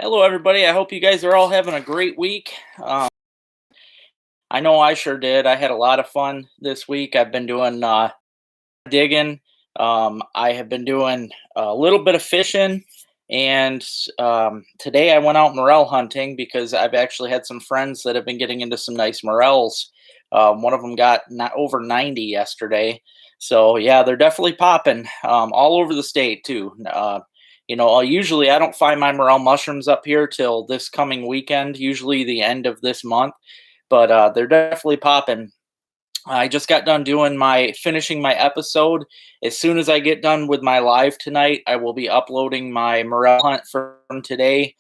Hello, everybody. I hope you guys are all having a great week. I know I sure did. I had a lot of fun this week. I've been doing digging. I have been doing a little bit of fishing, and today I went out morel hunting because I've actually had some friends that have been getting into some nice morels. One of them got over 90 yesterday, so yeah, they're definitely popping all over the state too. Usually I don't find my morel mushrooms up here till this coming weekend, usually the end of this month, but they're definitely popping. I just got done doing my finishing my episode. As soon as I get done with my live tonight, I will be uploading my morel hunt from today,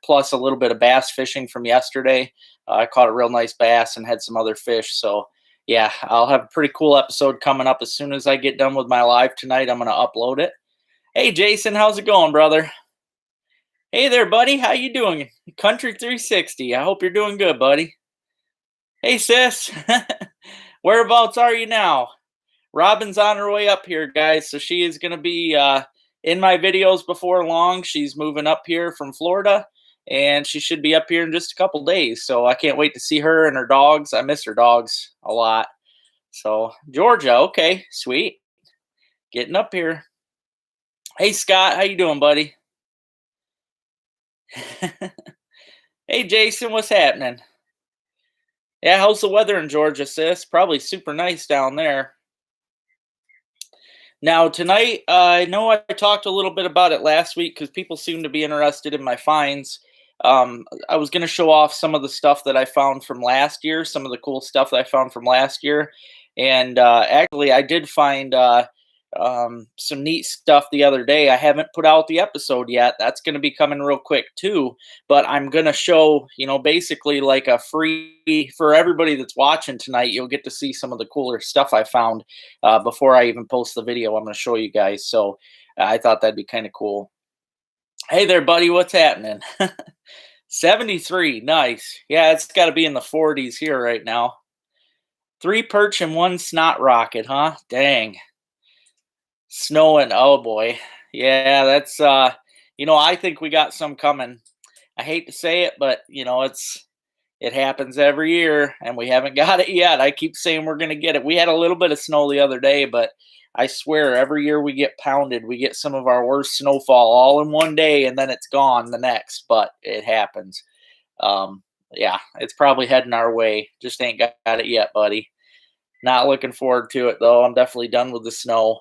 plus a little bit of bass fishing from yesterday. I caught a real nice bass and had some other fish. So, yeah, I'll have a pretty cool episode coming up as soon as I get done with my live tonight. I'm going to upload it. Hey, Jason, how's it going, brother? Hey there, buddy. How you doing? Country 360. I hope you're doing good, buddy. Hey, sis. Whereabouts are you now? Robin's on her way up here, guys. So she is going to be in my videos before long. She's moving up here from Florida, and she should be up here in just a couple days. So I can't wait to see her and her dogs. I miss her dogs a lot. So Georgia, okay, sweet. Getting up here. Hey, Scott, how you doing, buddy? Hey, Jason, what's happening? Yeah, how's the weather in Georgia, sis? Probably super nice down there. Now, tonight, I know I talked a little bit about it last week because people seem to be interested in my finds. I was going to show off some of the stuff that I found from last year, some of the cool stuff that I found from last year. And actually, I did find some neat stuff the other day. I haven't put out the episode yet. That's going to be coming real quick too. But I'm going to show, basically like a free for everybody that's watching tonight. You'll get to see some of the cooler stuff I found before I even post the video. I'm going to show you guys. So I thought that'd be kind of cool. Hey there, buddy. What's happening? 73. Nice. Yeah, it's got to be in the 40s here right now. 3 perch and 1 snot rocket, huh? Dang. Snowing, oh boy. Yeah, that's I think we got some coming. I hate to say it, but it happens every year and we haven't got it yet. I keep saying we're going to get it. We had a little bit of snow the other day, but I swear every year we get pounded. We get some of our worst snowfall all in one day and then it's gone the next, but it happens. Yeah, it's probably heading our way. Just ain't got it yet, buddy. Not looking forward to it though. I'm definitely done with the snow.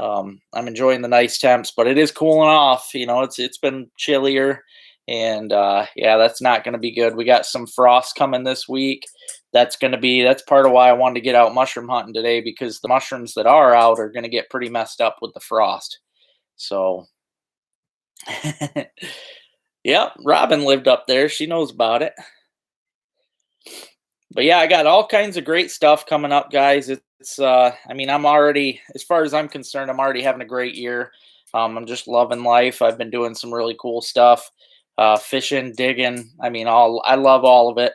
I'm enjoying the nice temps, but it is cooling off. It's been chillier, and yeah, that's not going to be good. We got some frost coming this week. That's part of why I wanted to get out mushroom hunting today because the mushrooms that are out are going to get pretty messed up with the frost. So, yep, Robin lived up there. She knows about it. But yeah, I got all kinds of great stuff coming up, guys. I'm already, as far as I'm concerned, I'm already having a great year. I'm just loving life. I've been doing some really cool stuff, fishing, digging. I love all of it.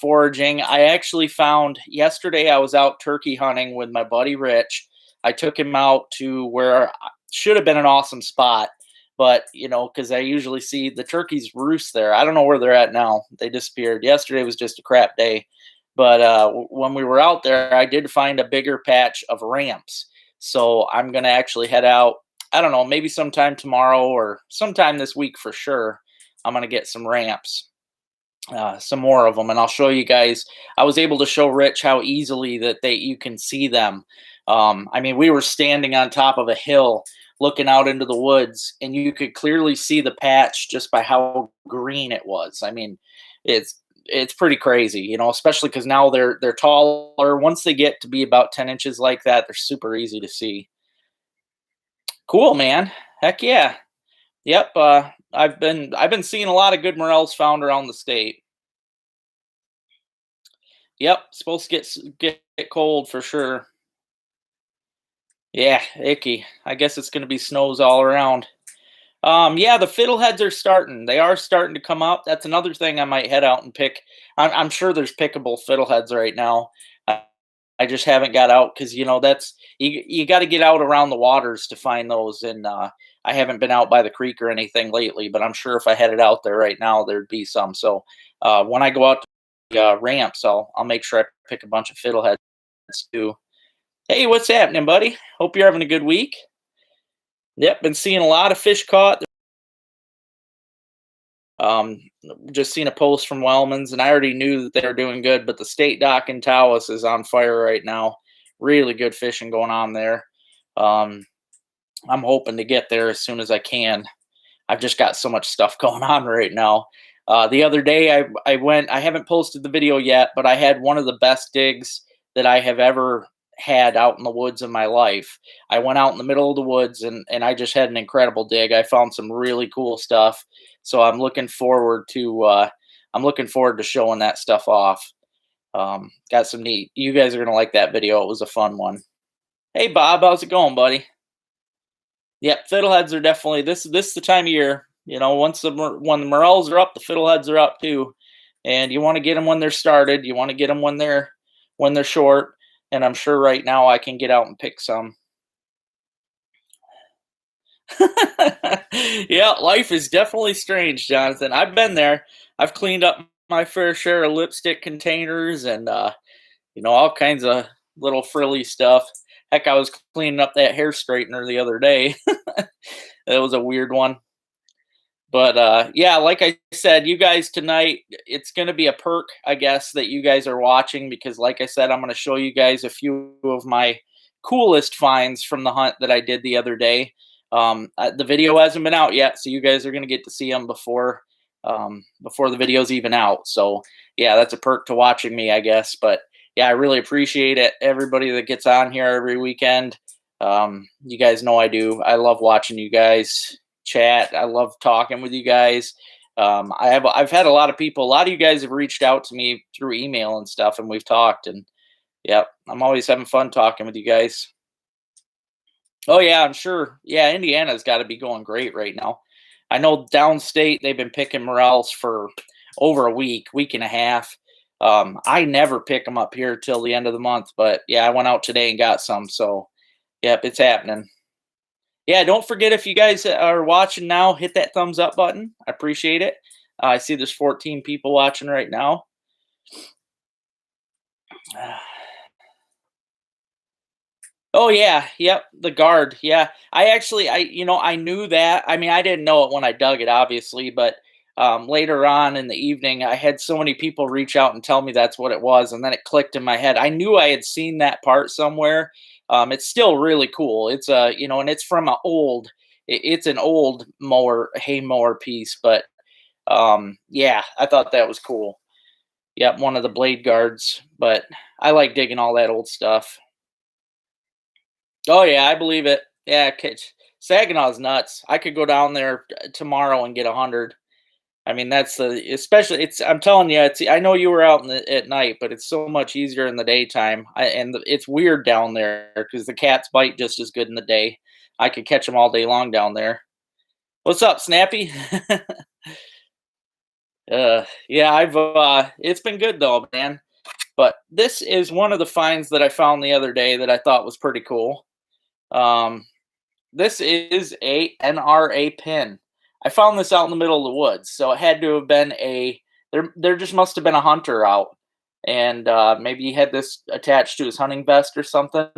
Foraging. I actually found yesterday I was out turkey hunting with my buddy Rich. I took him out to where should have been an awesome spot, but because I usually see the turkeys roost there. I don't know where they're at now. They disappeared. Yesterday was just a crap day. But when we were out there, I did find a bigger patch of ramps. So I'm going to actually head out, I don't know, maybe sometime tomorrow or sometime this week for sure. I'm going to get some ramps, some more of them. And I'll show you guys. I was able to show Rich how easily that you can see them. We were standing on top of a hill looking out into the woods, and you could clearly see the patch just by how green it was. It's pretty crazy, especially because now they're taller. Once they get to be about 10 inches like that, they're super easy to see. Cool, man. Heck yeah. Yep. I've been seeing a lot of good morels found around the state. Yep. Supposed to get cold for sure. Yeah, icky. I guess it's gonna be snows all around. Yeah, the fiddleheads are starting. They are starting to come up. That's another thing I might head out and pick. I'm sure there's pickable fiddleheads right now. I I just haven't got out because that's you got to get out around the waters to find those, and I haven't been out by the creek or anything lately. But I'm sure if I headed out there right now, there'd be some. So when I go out to the ramps, I'll make sure I pick a bunch of fiddleheads too. Hey, what's happening, buddy? Hope you're having a good week. Yep, been seeing a lot of fish caught. Um, just seen a post from Wellman's, and I already knew that they were doing good. But the state dock in Taos is on fire right now. Really good fishing going on there. Um, I'm hoping to get there as soon as I can. I've just got so much stuff going on right now. The other day, I went. I haven't posted the video yet, but I had one of the best digs that I have ever had out in the woods in my life. I went out in the middle of the woods, and I just had an incredible dig. I found some really cool stuff, so I'm looking forward to showing that stuff off. Got some neat. You guys are gonna like that video. It was a fun one. Hey Bob, how's it going, buddy? Yep, fiddleheads are definitely this is the time of year. When the morels are up, the fiddleheads are up too, and you want to get them when they're started. You want to get them when they're short, and I'm sure right now I can get out and pick some. Yeah, life is definitely strange, Jonathan. I've been there. I've cleaned up my fair share of lipstick containers and all kinds of little frilly stuff. Heck, I was cleaning up that hair straightener the other day. That was a weird one. But yeah, like I said, you guys tonight, it's going to be a perk, I guess, that you guys are watching because, like I said, I'm going to show you guys a few of my coolest finds from the hunt that I did the other day. The video hasn't been out yet, so you guys are going to get to see them before the video's even out. So yeah, that's a perk to watching me, I guess. But yeah, I really appreciate it. Everybody that gets on here every weekend. You guys know I do. I love watching you guys chat. I love talking with you guys. I've had a lot of you guys have reached out to me through email and stuff, and we've talked. And yeah, I'm always having fun talking with you guys. Oh yeah, I'm sure. Yeah, Indiana's got to be going great right now. I know downstate they've been picking morels for over a week and a half. I never pick them up here till the end of the month, but yeah, I went out today and got some. So yep, it's happening. Yeah, don't forget if you guys are watching now, hit that thumbs up button. I appreciate it. I see there's 14 people watching right now. Oh yeah, yep, the guard. Yeah. I knew that. I mean, I didn't know it when I dug it obviously, but later on in the evening I had so many people reach out and tell me that's what it was, and then it clicked in my head. I knew I had seen that part somewhere. It's still really cool. It's and it's from it's an old hay mower piece, but yeah, I thought that was cool. Yep, one of the blade guards, but I like digging all that old stuff. Oh yeah, I believe it. Yeah, Saginaw's nuts. I could go down there tomorrow and get 100. I mean, that's the especially. It's. I'm telling you, it's. I know you were out at night, but it's so much easier in the daytime. It's weird down there because the cats bite just as good in the day. I could catch them all day long down there. What's up, Snappy? Yeah, I've. It's been good though, man. But this is one of the finds that I found the other day that I thought was pretty cool. Um, This is a NRA pin. I found this out in the middle of the woods, so it had to have been there just must have been a hunter out, and maybe he had this attached to his hunting vest or something.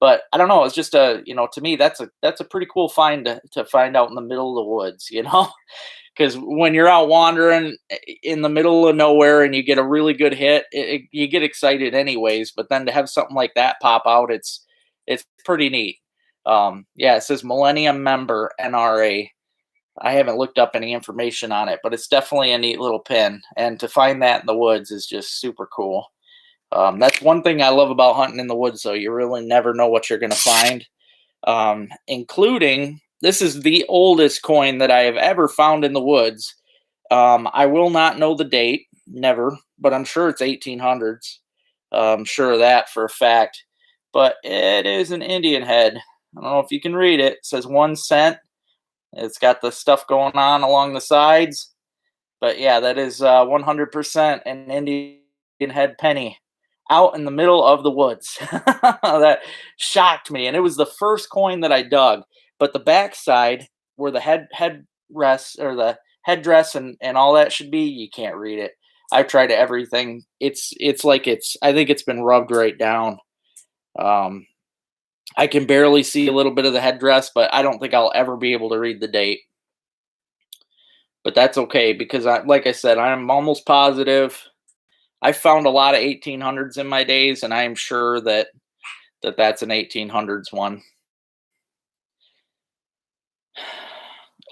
But I don't know. It's just to me that's a pretty cool find to find out in the middle of the woods, because when you're out wandering in the middle of nowhere and you get a really good hit, you get excited anyways. But then to have something like that pop out, it's pretty neat. Yeah, it says Millennium Member NRA. I haven't looked up any information on it, but it's definitely a neat little pin. And to find that in the woods is just super cool. That's one thing I love about hunting in the woods, though. You really never know what you're going to find. Including, this is the oldest coin that I have ever found in the woods. I will not know the date, never, but I'm sure it's 1800s. I'm sure of that for a fact. But it is an Indian head. I don't know if you can read it. It says 1 cent. It's got the stuff going on along the sides. But yeah, that is 100% an Indian head penny. out in the middle of the woods. That shocked me, and it was the first coin that I dug. But the backside, where the headrest or the headdress and all that should be, you can't read it. I've tried everything. It's like I think it's been rubbed right down. Um, I can barely see a little bit of the headdress, but I don't think I'll ever be able to read the date. But that's okay because like I said, I'm almost positive. I found a lot of 1800s in my days, and I am sure that's an 1800s one.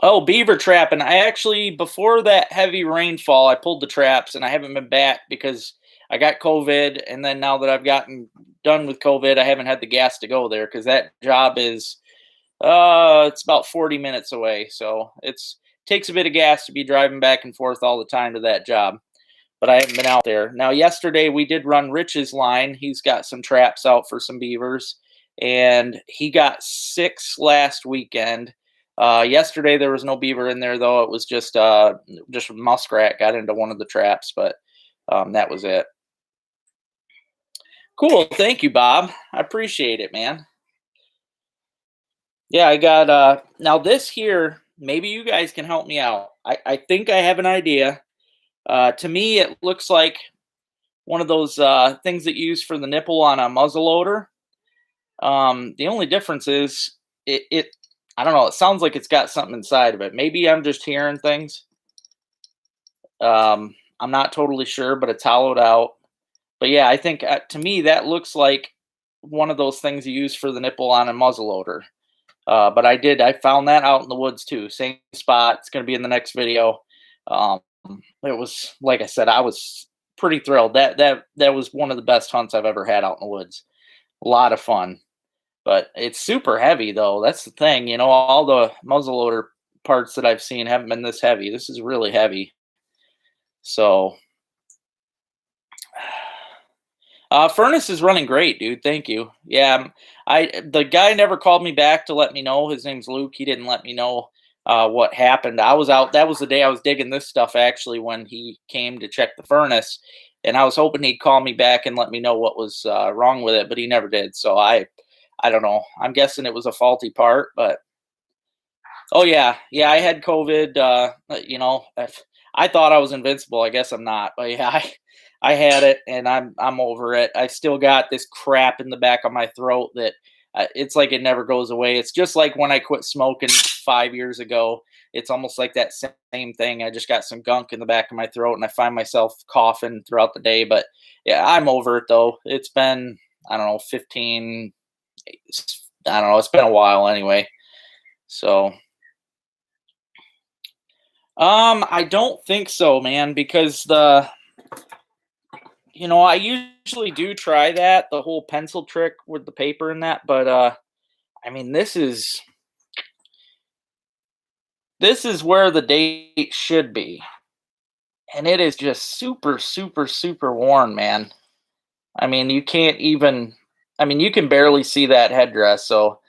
Oh, beaver trapping. I actually, before that heavy rainfall, I pulled the traps and I haven't been back because I got COVID. And then now that I've gotten done with COVID, I haven't had the gas to go there because that job is, it's about 40 minutes away. So takes a bit of gas to be driving back and forth all the time to that job. But I haven't been out there. Now, yesterday we did run Rich's line. He's got some traps out for some beavers, and he got 6 last weekend. Yesterday there was no beaver in there though. It was just muskrat got into one of the traps, but that was it. Cool. Thank you, Bob. I appreciate it, man. Yeah, I got now this here, maybe you guys can help me out. I think I have an idea. To me, it looks like one of those things that you use for the nipple on a muzzle loader. The only difference is it I don't know, it sounds like it's got something inside of it. Maybe I'm just hearing things. I'm not totally sure, but it's hollowed out. But yeah, I think to me that looks like one of those things you use for the nipple on a muzzle loader. But I found that out in the woods too. Same spot. It's going to be in the next video. Um, it was, like I said, I was pretty thrilled. That was one of the best hunts I've ever had out in the woods. A lot of fun. But it's super heavy though. That's the thing. All the muzzleloader parts that I've seen haven't been this heavy. This is really heavy. So furnace is running great, dude. Thank you. Yeah, the guy never called me back to let me know. His name's Luke. He didn't let me know what happened. I was out. That was the day I was digging this stuff actually when he came to check the furnace, and I was hoping he'd call me back and let me know what was wrong with it, but he never did. So I don't know. I'm guessing it was a faulty part, but oh yeah, I had COVID. I thought I was invincible. I guess I'm not, but yeah, I had it, and I'm over it. I still got this crap in the back of my throat that it's like it never goes away. It's just like when I quit smoking 5 years ago. It's almost like that same thing. I just got some gunk in the back of my throat, and I find myself coughing throughout the day. But yeah, I'm over it though. It's been I don't know 15. I don't know. It's been a while anyway. So I don't think so, man, because I usually do try the whole pencil trick with the paper and that, but I mean, this is where the date should be, and it is just super, super, super worn, man. I mean, you can't even. I mean, you can barely see that headdress, so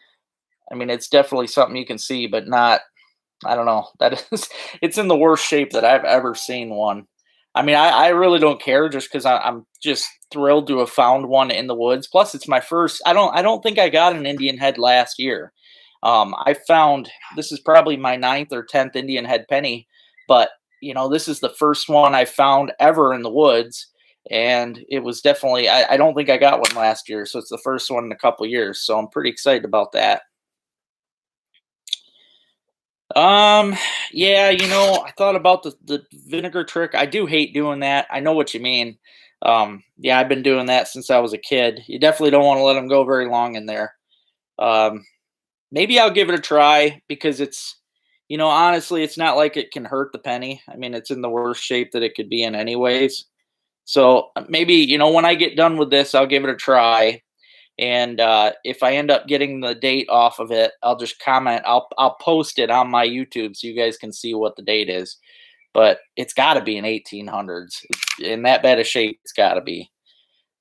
I mean, it's definitely something you can see, but not. I don't know. That is, it's in the worst shape that I've ever seen one. I mean, I really don't care just because I'm just thrilled to have found one in the woods. Plus, it's my first. I don't think I got an Indian head last year. I found this is probably my ninth or 10th Indian head penny, but this is the first one I found ever in the woods, and it was definitely. I don't think I got one last year, so it's the first one in a couple years. So I'm pretty excited about that. Um, yeah, I thought about the vinegar trick. I do hate doing that. I know what you mean. Yeah, I've been doing that since I was a kid. You definitely don't want to let them go very long in there. Um, Maybe I'll give it a try because honestly, it's not like it can hurt the penny. I mean, it's in the worst shape that it could be in anyways. So maybe, when I get done with this, I'll give it a try. And if I end up getting the date off of it, I'll just comment. I'll post it on my YouTube so you guys can see what the date is. But it's got to be in 1800s. In that bad of shape, it's got to be.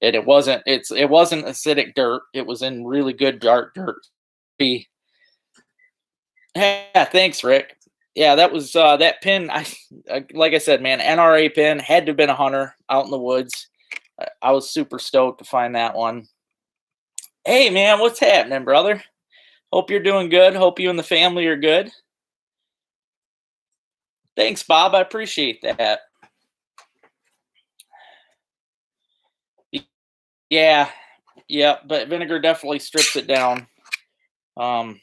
And it wasn't acidic dirt. It was in really good dark dirt. Yeah, thanks, Rick. Yeah, that was that pin. Like I said, man, NRA pin had to have been a hunter out in the woods. I was super stoked to find that one. Hey man, what's happening, brother? Hope you're doing good. Hope you and the family are good. Thanks, Bob. I appreciate that. Y- Yeah, yeah, but vinegar definitely strips it down. Um,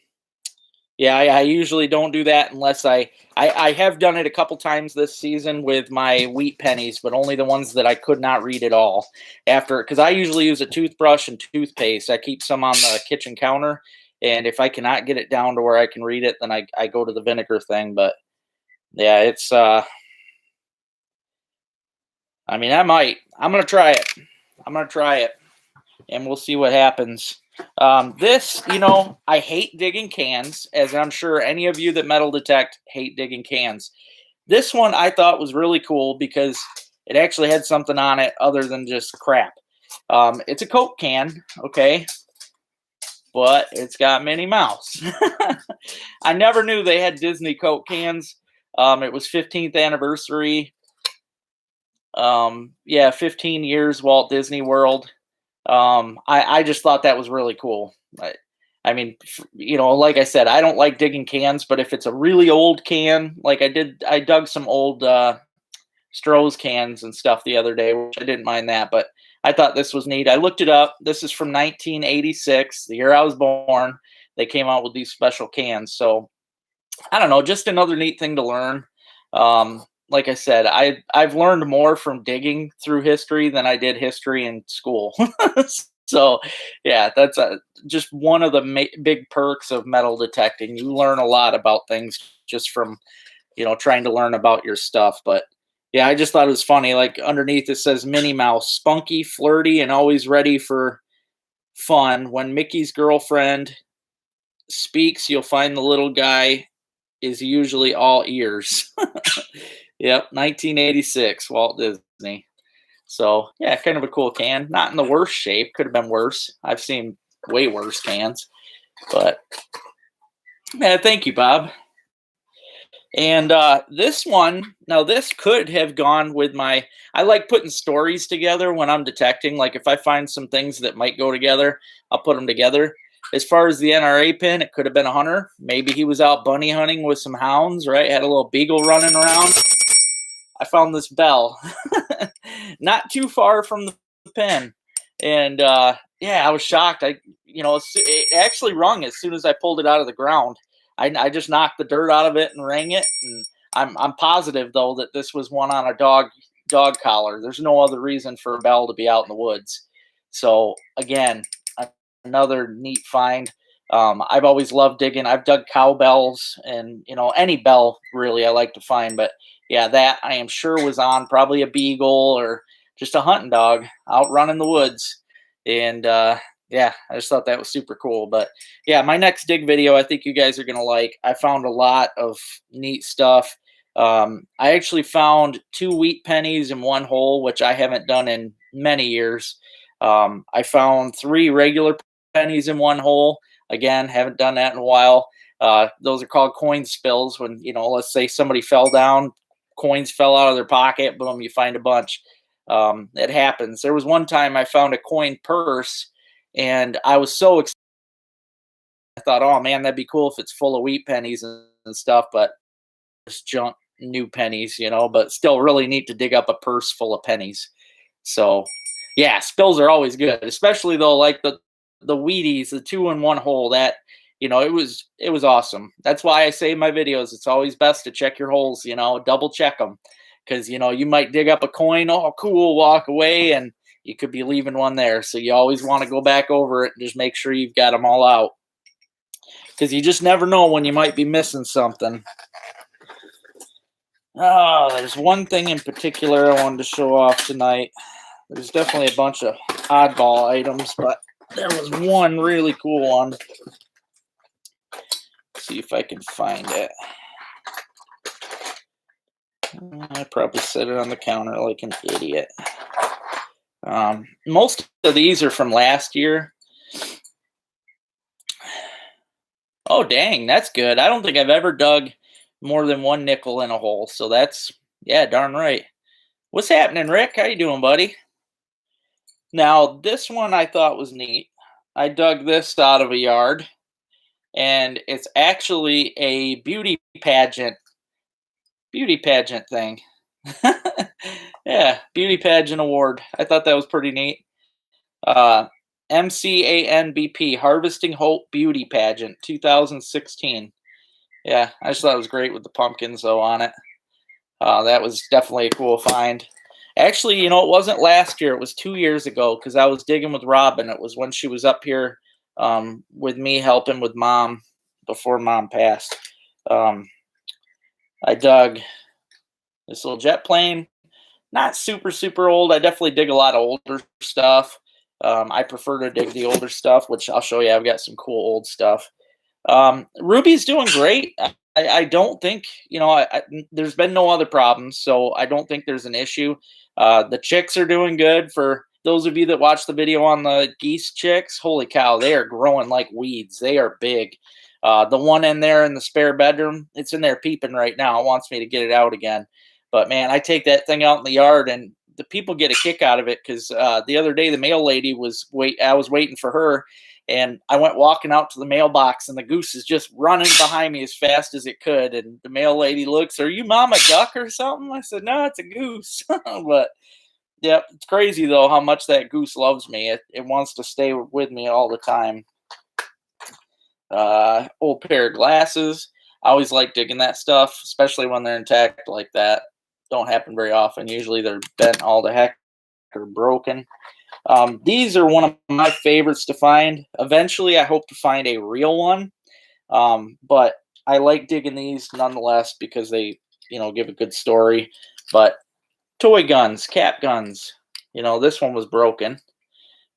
yeah, I usually don't do that unless I have done it a couple times this season with my wheat pennies, but only the ones that I could not read at all. After, because I usually use a toothbrush and toothpaste. I keep some on the kitchen counter, and if I cannot get it down to where I can read it, then I go to the vinegar thing. But yeah, it's I mean, I might. I'm gonna try it. I'm gonna try it, and we'll see what happens. This, I hate digging cans, as I'm sure any of you that metal detect hate digging cans. This one I thought was really cool because it actually had something on it other than just crap. It's a Coke can, okay, but it's got Minnie Mouse. I never knew they had Disney Coke cans. It was 15th anniversary. Yeah, 15 years Walt Disney World. I just thought that was really cool. I mean, like I said, I don't like digging cans, but if it's a really old can, like I dug some old Stroh's cans and stuff the other day, which I didn't mind that, but I thought this was neat. I looked it up. This is from 1986, the year I was born. They came out with these special cans. So I don't know, just another neat thing to learn. Like I said, I've learned more from digging through history than I did history in school. So yeah, that's just one of the big perks of metal detecting. You learn a lot about things just from trying to learn about your stuff. But yeah, I just thought it was funny. Like underneath it says Minnie Mouse, spunky, flirty, and always ready for fun. When Mickey's girlfriend speaks, you'll find the little guy is usually all ears. Yep, 1986, Walt Disney. So yeah, kind of a cool can. Not in the worst shape. Could have been worse. I've seen way worse cans. But yeah, thank you, Bob. And this one, now this could have gone with my. I like putting stories together when I'm detecting. Like if I find some things that might go together, I'll put them together. As far as the NRA pin, it could have been a hunter. Maybe he was out bunny hunting with some hounds, right? Had a little beagle running around. I found this bell not too far from the pen, and yeah, I was shocked. It actually rung as soon as I pulled it out of the ground. I just knocked the dirt out of it and rang it, and I'm positive though that this was one on a dog collar. There's no other reason for a bell to be out in the woods. So again, another neat find. I've always loved digging. I've dug cowbells and any bell really I like to find, but yeah, that I am sure was on probably a beagle or just a hunting dog out running the woods. And yeah, I just thought that was super cool. But yeah, my next dig video, I think you guys are gonna like. I found a lot of neat stuff. I actually found 2 wheat pennies in one hole, which I haven't done in many years. I found 3 regular pennies in one hole. Again, haven't done that in a while. Those are called coin spills. When let's say somebody fell down, coins fell out of their pocket, boom, you find a bunch. It happens. There was one time I found a coin purse, and I was so excited. I thought, oh man, that'd be cool if it's full of wheat pennies and stuff, but it's junk new pennies, but still really neat to dig up a purse full of pennies. So yeah, spills are always good, especially though, like the Wheaties, the 2 in 1 hole. That it was awesome. That's why I say in my videos, it's always best to check your holes. Double check them, because you might dig up a coin, oh cool, walk away, and you could be leaving one there. So you always want to go back over it and just make sure you've got them all out, because you just never know when you might be missing something. Oh, there's one thing in particular I wanted to show off tonight. There's definitely a bunch of oddball items, but there was one really cool one. Let's see if I can find it. I probably set it on the counter like an idiot. Most of these are from last year. Oh, dang, that's good. I don't think I've ever dug more than 1 nickel in a hole, so that's, yeah, darn right. What's happening, Rick? How you doing, buddy? Now, this one I thought was neat. I dug this out of a yard, and it's actually a beauty pageant thing. Yeah, beauty pageant award. I thought that was pretty neat. Uh, MCANBP, Harvesting Hope Beauty Pageant, 2016. Yeah, I just thought it was great with the pumpkins though on it. That was definitely a cool find. Actually, it wasn't last year. It was 2 years ago because I was digging with Robin. It was when she was up here with me helping with mom before mom passed. Um, I dug this little jet plane. Not super, super old. I definitely dig a lot of older stuff. I prefer to dig the older stuff, which I'll show you. I've got some cool old stuff. Ruby's doing great. I don't think there's been no other problems, so I don't think there's an issue. The chicks are doing good. For those of you that watched the video on the geese chicks, holy cow, they are growing like weeds. They are big. The one in there in the spare bedroom, it's in there peeping right now. It wants me to get it out again. But man, I take that thing out in the yard, and the people get a kick out of it because the other day the mail lady I was waiting for her, and I went walking out to the mailbox, and the goose is just running behind me as fast as it could. And the mail lady looks, "Are you Mama Duck or something?" I said, "No, it's a goose." But yeah, it's crazy though how much that goose loves me. It wants to stay with me all the time. Old pair of glasses. I always like digging that stuff, especially when they're intact like that. Don't happen very often. Usually they're bent all to heck or broken. These are one of my favorites to find. Eventually, I hope to find a real one. But I like digging these nonetheless because they, give a good story. But toy guns, cap guns. This one was broken,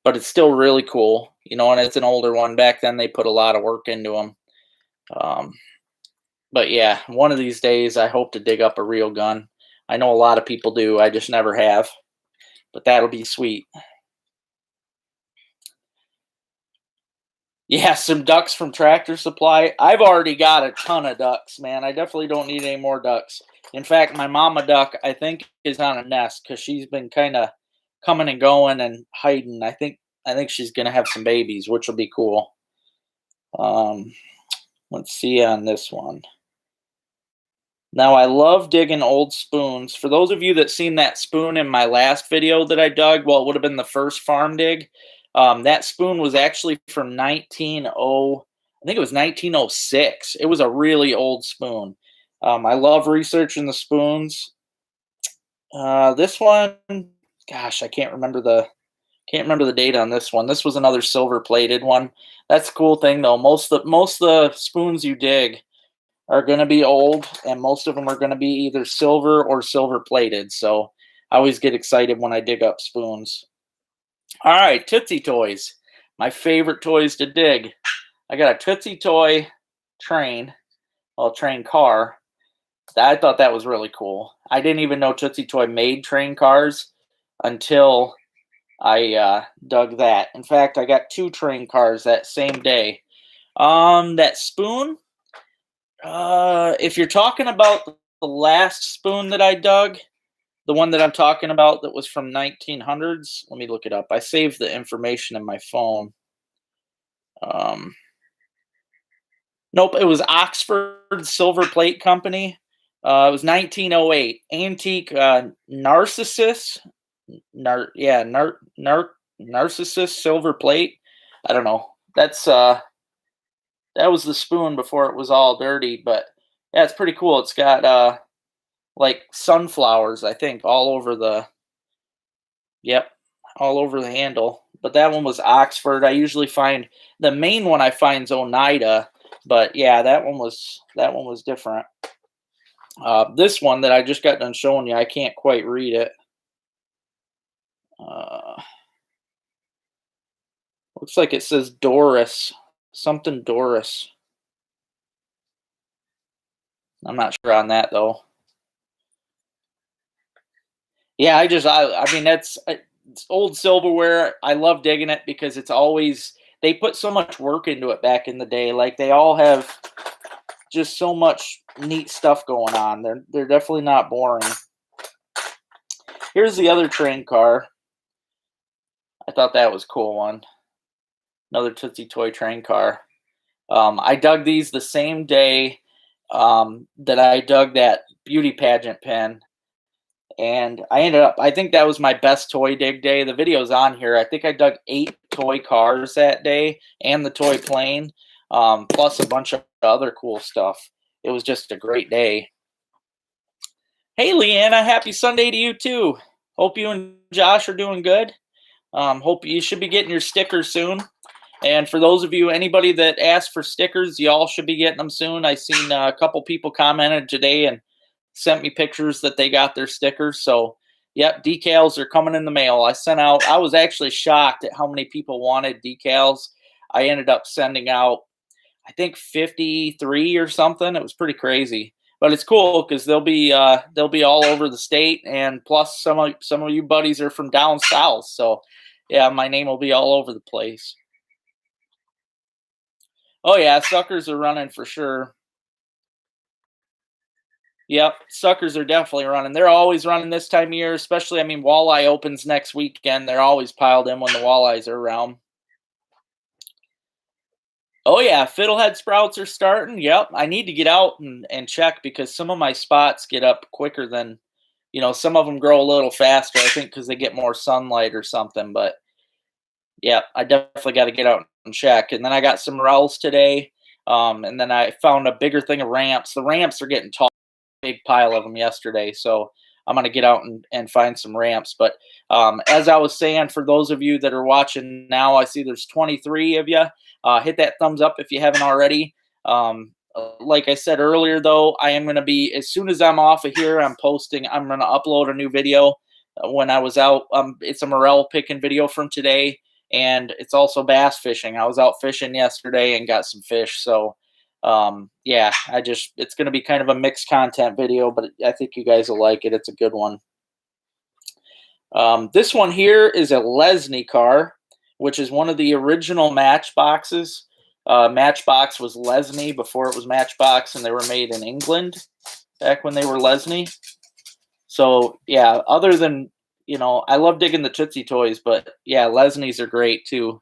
but it's still really cool. And it's an older one. Back then, they put a lot of work into them. Um, but yeah, one of these days, I hope to dig up a real gun. I know a lot of people do. I just never have. But that'll be sweet. Yeah, some ducks from Tractor Supply. I've already got a ton of ducks, man. I definitely don't need any more ducks. In fact, my mama duck, I think, is on a nest because she's been kind of coming and going and hiding. I think she's gonna have some babies, which will be cool. Um, let's see on this one. Now, I love digging old spoons. For those of you that seen that spoon in my last video that I dug, well, it would have been the first farm dig. That spoon was actually from I think it was 1906. It was a really old spoon. I love researching the spoons. This one, gosh, I can't remember the date on this one. This was another silver plated one. That's a cool thing though. Most of the spoons you dig are going to be old, and most of them are going to be either silver or silver plated. So I always get excited when I dig up spoons. All right, Tootsie Toys. My favorite toys to dig. I got a Tootsie Toy train, well, train car. I thought that was really cool. I didn't even know Tootsie Toy made train cars until I dug that. In fact, I got two train cars that same day. That spoon, if you're talking about the last spoon that I dug, the one that I'm talking about that was from 1900s, let me look it up. I saved the information in my phone. Um, nope, it was Oxford Silver Plate Company. It was 1908. Antique Narcissus. Narcissus silver plate. I don't know. That was the spoon before it was all dirty, but yeah, it's pretty cool. It's got like sunflowers, I think, yep, all over the handle. But that one was Oxford. I usually find the main one I find is Oneida, but yeah, that one was different. This one that I just got done showing you, I can't quite read it. Uh, looks like it says Doris, something Doris. I'm not sure on that though. Yeah, I mean it's old silverware. I love digging it because they put so much work into it back in the day. Like they all have just so much neat stuff going on. They're definitely not boring. Here's the other train car. I thought that was a cool one. Another Tootsie Toy train car. I dug these the same day that I dug that beauty pageant pin, and I ended up. I think that was my best toy dig day. The video's on here. I think I dug 8 toy cars that day, and the toy plane, plus a bunch of other cool stuff. It was just a great day. Hey, Leanna, happy Sunday to you too. Hope you and Josh are doing good. Hope you should be getting your stickers soon. And for those of you, anybody that asked for stickers, y'all should be getting them soon. I seen a couple people commented today and sent me pictures that they got their stickers. So, yep, decals are coming in the mail. I sent out, I was actually shocked at how many people wanted decals. I ended up sending out, I think 53 or something. It was pretty crazy. But it's cool because they'll be all over the state, and plus some of you buddies are from down south. So, yeah, my name will be all over the place. Oh yeah, suckers are running for sure. Yep, suckers are definitely running. They're always running this time of year, especially I mean walleye opens next weekend. They're always piled in when the walleyes are around. Oh yeah, fiddlehead sprouts are starting. Yep, I need to get out and check because some of my spots get up quicker than, some of them grow a little faster. I think because they get more sunlight or something. But yeah, I definitely got to get out and check. And then I got some morels today. And then I found a bigger thing of ramps. The ramps are getting tall. Big pile of them yesterday. So I'm going to get out and find some ramps. But as I was saying, for those of you that are watching now, I see there's 23 of you. Hit that thumbs up if you haven't already. Like I said earlier, though, I am going to be, as soon as I'm off of here, I'm going to upload a new video when I was out. It's a morel picking video from today. And it's also bass fishing. I was out fishing yesterday and got some fish. So yeah, it's going to be kind of a mixed content video, but I think you guys will like it. It's a good one. This one here is a Lesney car, which is one of the original Matchboxes. Matchbox was Lesney before it was Matchbox, and they were made in England back when they were Lesney. So yeah, other than, I love digging the Tootsie Toys, but yeah, Lesneys are great too.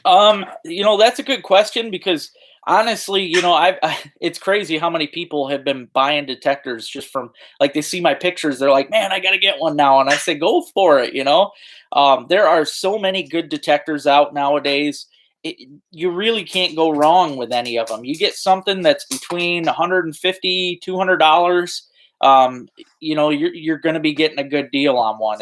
That's a good question because honestly, it's crazy how many people have been buying detectors just from like they see my pictures, they're like, "Man, I got to get one now." And I say, "Go for it," There are so many good detectors out nowadays. You really can't go wrong with any of them. You get something that's between 150, $200, you're going to be getting a good deal on one.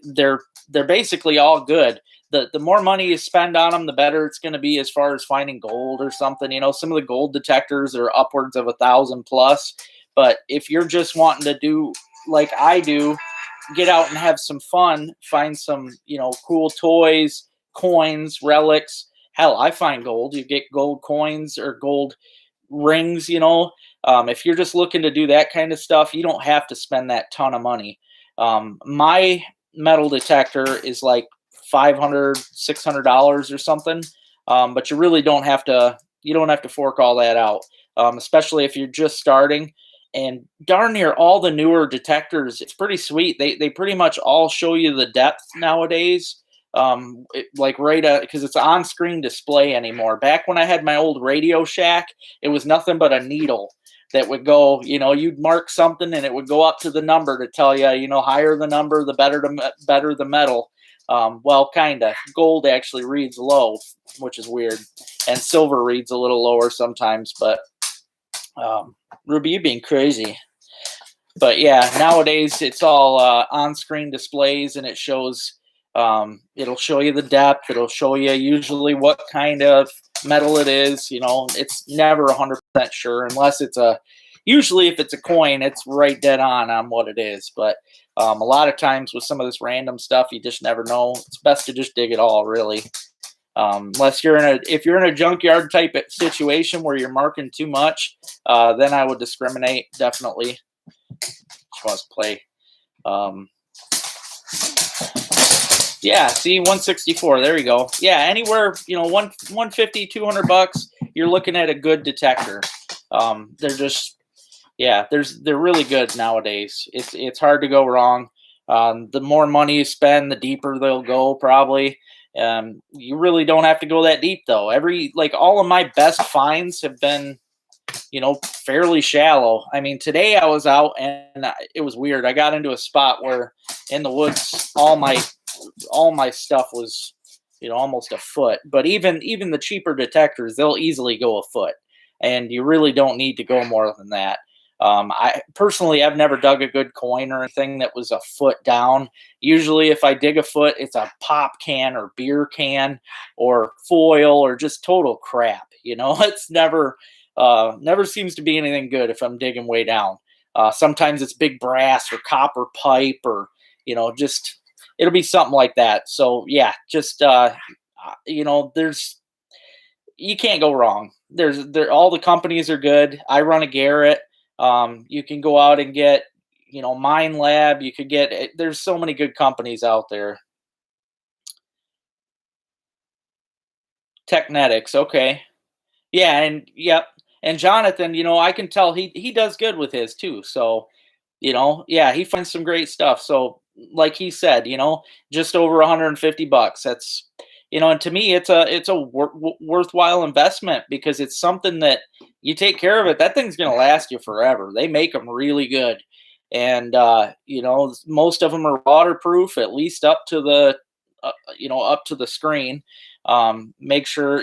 They're basically all good. The more money you spend on them, the better it's going to be as far as finding gold or something. Some of the gold detectors are upwards of 1,000 plus. But if you're just wanting to do like I do, get out and have some fun, find some, cool toys, coins, relics. Hell, I find gold. You get gold coins or gold rings, if you're just looking to do that kind of stuff, you don't have to spend that ton of money. My metal detector is like $500, $600 or something. But you really don't have to. You don't have to fork all that out, especially if you're just starting. And darn near all the newer detectors, it's pretty sweet. They pretty much all show you the depth nowadays. Like right because it's on screen display anymore. Back when I had my old Radio Shack, it was nothing but a needle that would go. You'd mark something and it would go up to the number to tell you. Higher the number, the better the metal. Well, kinda. Gold actually reads low, which is weird, and silver reads a little lower sometimes. But Ruby, you being crazy. But yeah, nowadays it's all on-screen displays, and it'll show you the depth. It'll show you usually what kind of metal it is. It's never 100% sure unless usually if it's a coin, it's right dead on what it is. But a lot of times with some of this random stuff, you just never know. It's best to just dig it all, really. Unless if you're in a junkyard type situation where you're marking too much, then I would discriminate definitely. She wants to play. Yeah, see, 164. There you go. Yeah, anywhere, 150, $200, you're looking at a good detector. They're just, yeah, they're really good nowadays. It's hard to go wrong. The more money you spend, the deeper they'll go, probably. You really don't have to go that deep, though. Like all of my best finds have been, fairly shallow. I mean, today I was out and it was weird. I got into a spot where in the woods, all my stuff was, almost a foot. But even the cheaper detectors, they'll easily go a foot, and you really don't need to go more than that. I personally, I've never dug a good coin or anything that was a foot down. Usually, if I dig a foot, it's a pop can or beer can or foil or just total crap. It's never seems to be anything good if I'm digging way down. Sometimes it's big brass or copper pipe or just it'll be something like that. So yeah, just there's you can't go wrong. All the companies are good. I run a Garrett. You can go out and get Mine Lab. You could get there's so many good companies out there. Technetics, okay. Yeah, and yep. And Jonathan, I can tell he does good with his too. So, yeah, he finds some great stuff. So, like he said, just over 150 bucks. That's and to me it's a worthwhile investment because it's something that you take care of it. That thing's going to last you forever. They make them really good. And most of them are waterproof at least up to the screen. Make sure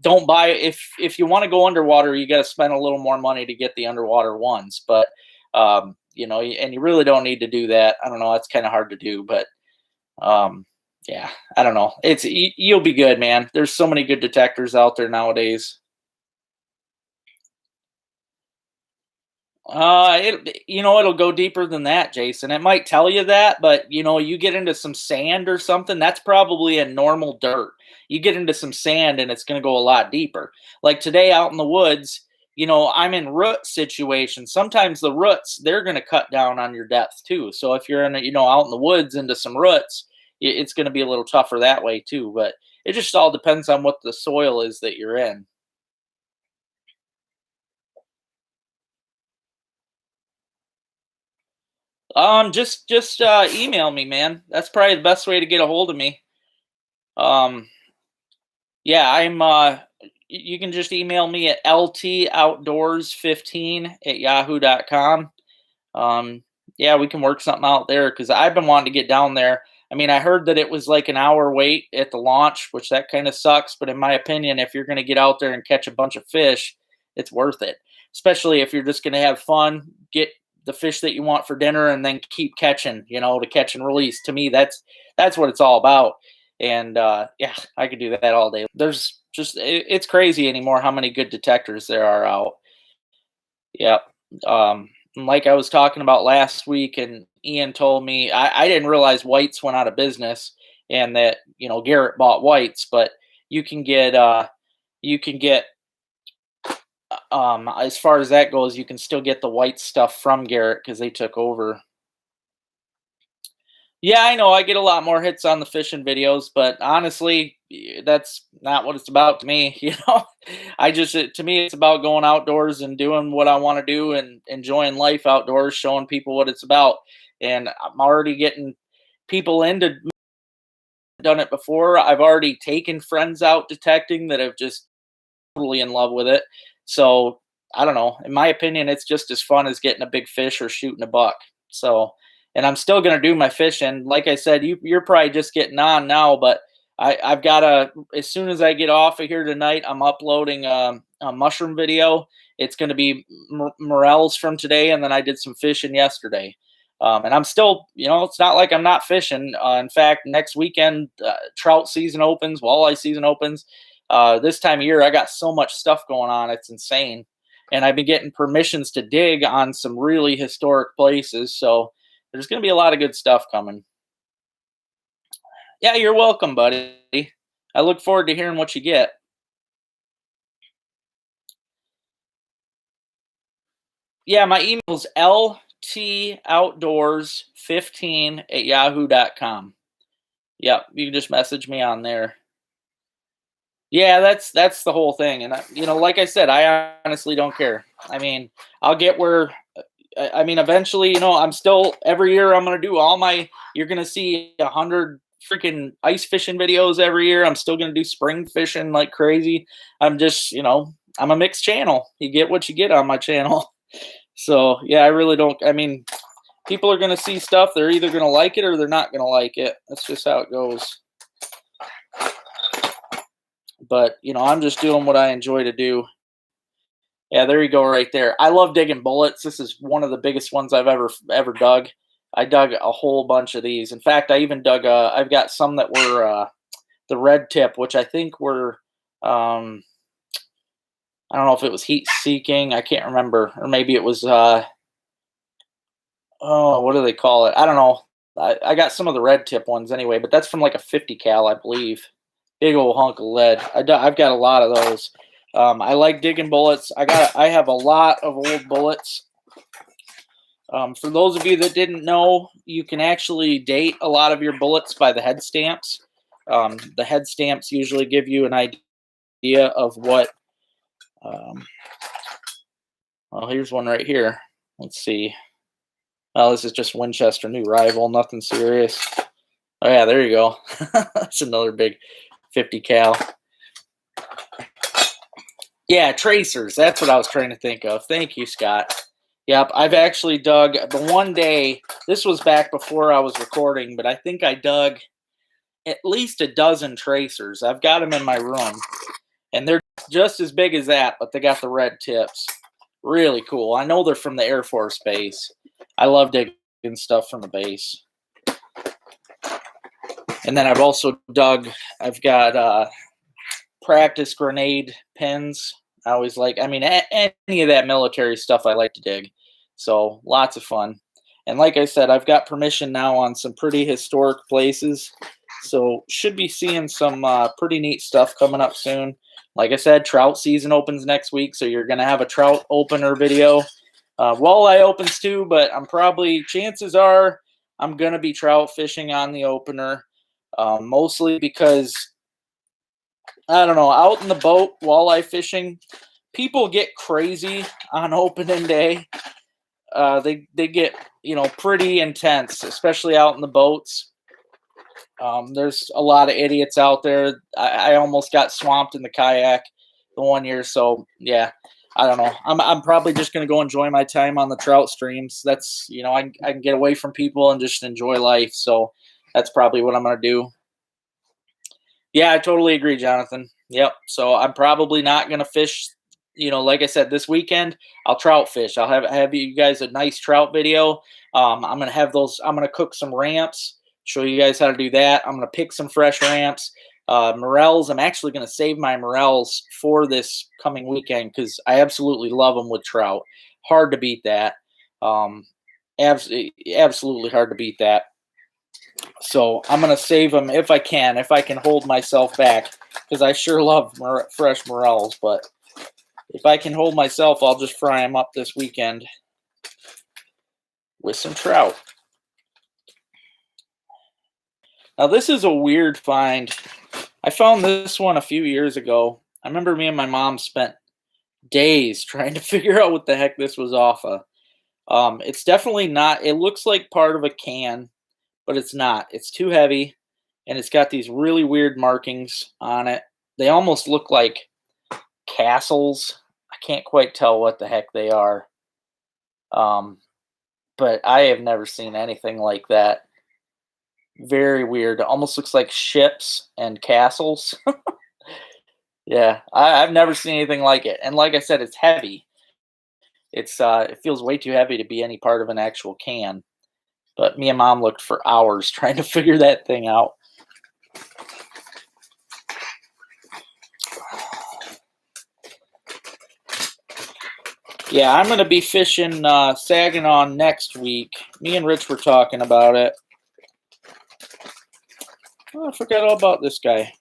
don't buy if you want to go underwater, you got to spend a little more money to get the underwater ones. But and you really don't need to do that. I don't know, it's kind of hard to do, but yeah, I don't know. You'll be good, man. There's so many good detectors out there nowadays. It'll go deeper than that, Jason. It might tell you that, but you get into some sand or something, that's probably a normal dirt. You get into some sand and it's going to go a lot deeper. Like today out in the woods, I'm in root situations. Sometimes the roots, they're going to cut down on your depth too. So if you're out in the woods into some roots, it's going to be a little tougher that way too. But it just all depends on what the soil is that you're in. Just email me, man. That's probably the best way to get a hold of me. Um, yeah, you can just email me at LToutdoors15 at yahoo.com. Um, yeah, we can work something out there because I've been wanting to get down there. I mean, I heard that it was like an hour wait at the launch, which that kind of sucks. But in my opinion, if you're going to get out there and catch a bunch of fish, it's worth it. Especially if you're just going to have fun, get the fish that you want for dinner, and then keep catching. To catch and release. To me, that's what it's all about. And yeah, I could do that all day. There's just it's crazy anymore how many good detectors there are out. Yep. And like I was talking about last week, and Ian told me I didn't realize whites went out of business, and that Garrett bought whites, but you can get you can get as far as that goes, you can still get the white stuff from Garrett because they took over. Yeah, I know. I get a lot more hits on the fishing videos, but honestly, that's not what it's about to me. To me, it's about going outdoors and doing what I want to do and enjoying life outdoors, showing people what it's about. And I'm already getting people into done it before. I've already taken friends out detecting that have just totally in love with it. So I don't know. In my opinion, it's just as fun as getting a big fish or shooting a buck. So, and I'm still gonna do my fishing. Like I said, you're probably just getting on now, but I've got to as soon as I get off of here tonight, I'm uploading a mushroom video. It's going to be morels from today, and then I did some fishing yesterday. And I'm still, it's not like I'm not fishing. In fact, next weekend, trout season opens, walleye season opens. This time of year, I got so much stuff going on. It's insane. And I've been getting permissions to dig on some really historic places. So there's going to be a lot of good stuff coming. Yeah, you're welcome, buddy. I look forward to hearing what you get. Yeah, my email's LToutdoors15 at yahoo.com. Yep, you can just message me on there. Yeah, that's the whole thing. And like I said, I honestly don't care. I mean, I'll get where I mean, eventually, you know, I'm still every year I'm gonna do all my. You're gonna see 100 freaking ice fishing videos every year. I'm still gonna do spring fishing like crazy. I'm just, you know, I'm a mixed channel. You get what you get on my channel. So yeah, I really don't. I mean, people are gonna see stuff. They're either gonna like it or they're not gonna like it. That's just how it goes. But you know, I'm just doing what I enjoy to do. Yeah, there you go, right there. I love digging bullets. This is one of the biggest ones I've ever dug. I dug a whole bunch of these. In fact, I even dug. I've got some that were the red tip, which I think were. I don't know if it was heat seeking. I can't remember, or maybe it was. Oh, what do they call it? I don't know. I got some of the red tip ones anyway, but that's from like a 50 cal, I believe. Big old hunk of lead. I've got a lot of those. I like digging bullets. I have a lot of old bullets. For those of you that didn't know, you can actually date a lot of your bullets by the head stamps. The head stamps usually give you an idea of what. Well, here's one right here. Let's see. Oh, this is just Winchester New Rival, nothing serious. Oh yeah, there you go. That's another big 50 cal. Yeah, tracers. That's what I was trying to think of. Thank you, Scott. Yep, I've actually dug the one day. This was back before I was recording, but I think I dug at least a dozen tracers. I've got them in my room, and they're just as big as that, but they got the red tips. Really cool. I know they're from the Air Force Base. I love digging stuff from the base. And then I've also dug, I've got practice grenade pins. I always like, I mean, any of that military stuff I like to dig. So lots of fun. And like I said, I've got permission now on some pretty historic places. So should be seeing some pretty neat stuff coming up soon. Like I said, trout season opens next week. So you're going to have a trout opener video. Walleye opens too, but I'm probably, chances are, I'm going to be trout fishing on the opener. Mostly because, I don't know, out in the boat, walleye fishing, people get crazy on opening day. They get, you know, pretty intense, especially out in the boats. There's a lot of idiots out there. I almost got swamped in the kayak the one year, so yeah. I don't know. I'm probably just gonna go enjoy my time on the trout streams. That's, you know, I can get away from people and just enjoy life. So that's probably what I'm gonna do. Yeah, I totally agree, Jonathan. Yep. So I'm probably not gonna fish. You know, like I said, this weekend I'll trout fish. I'll have you guys a nice trout video. I'm gonna have those. I'm gonna cook some ramps. Show you guys how to do that. I'm gonna pick some fresh ramps. Morels. I'm actually gonna save my morels for this coming weekend because I absolutely love them with trout. Hard to beat that. Absolutely hard to beat that. So I'm gonna save them if I can hold myself back, because I sure love fresh morels. But if I can hold myself, I'll just fry them up this weekend with some trout. Now this is a weird find. I found this one a few years ago. I remember me and my mom spent days trying to figure out what the heck this was off of. It's definitely not. It looks like part of a can, but it's not. It's too heavy, and it's got these really weird markings on it. They almost look like castles. I can't quite tell what the heck they are. But I have never seen anything like that. Very weird. It almost looks like ships and castles. Yeah, I've never seen anything like it. And like I said, it's heavy. It feels way too heavy to be any part of an actual can. But me and Mom looked for hours trying to figure that thing out. Yeah, I'm going to be fishing Saginaw next week. Me and Rich were talking about it. Oh, I forgot all about this guy.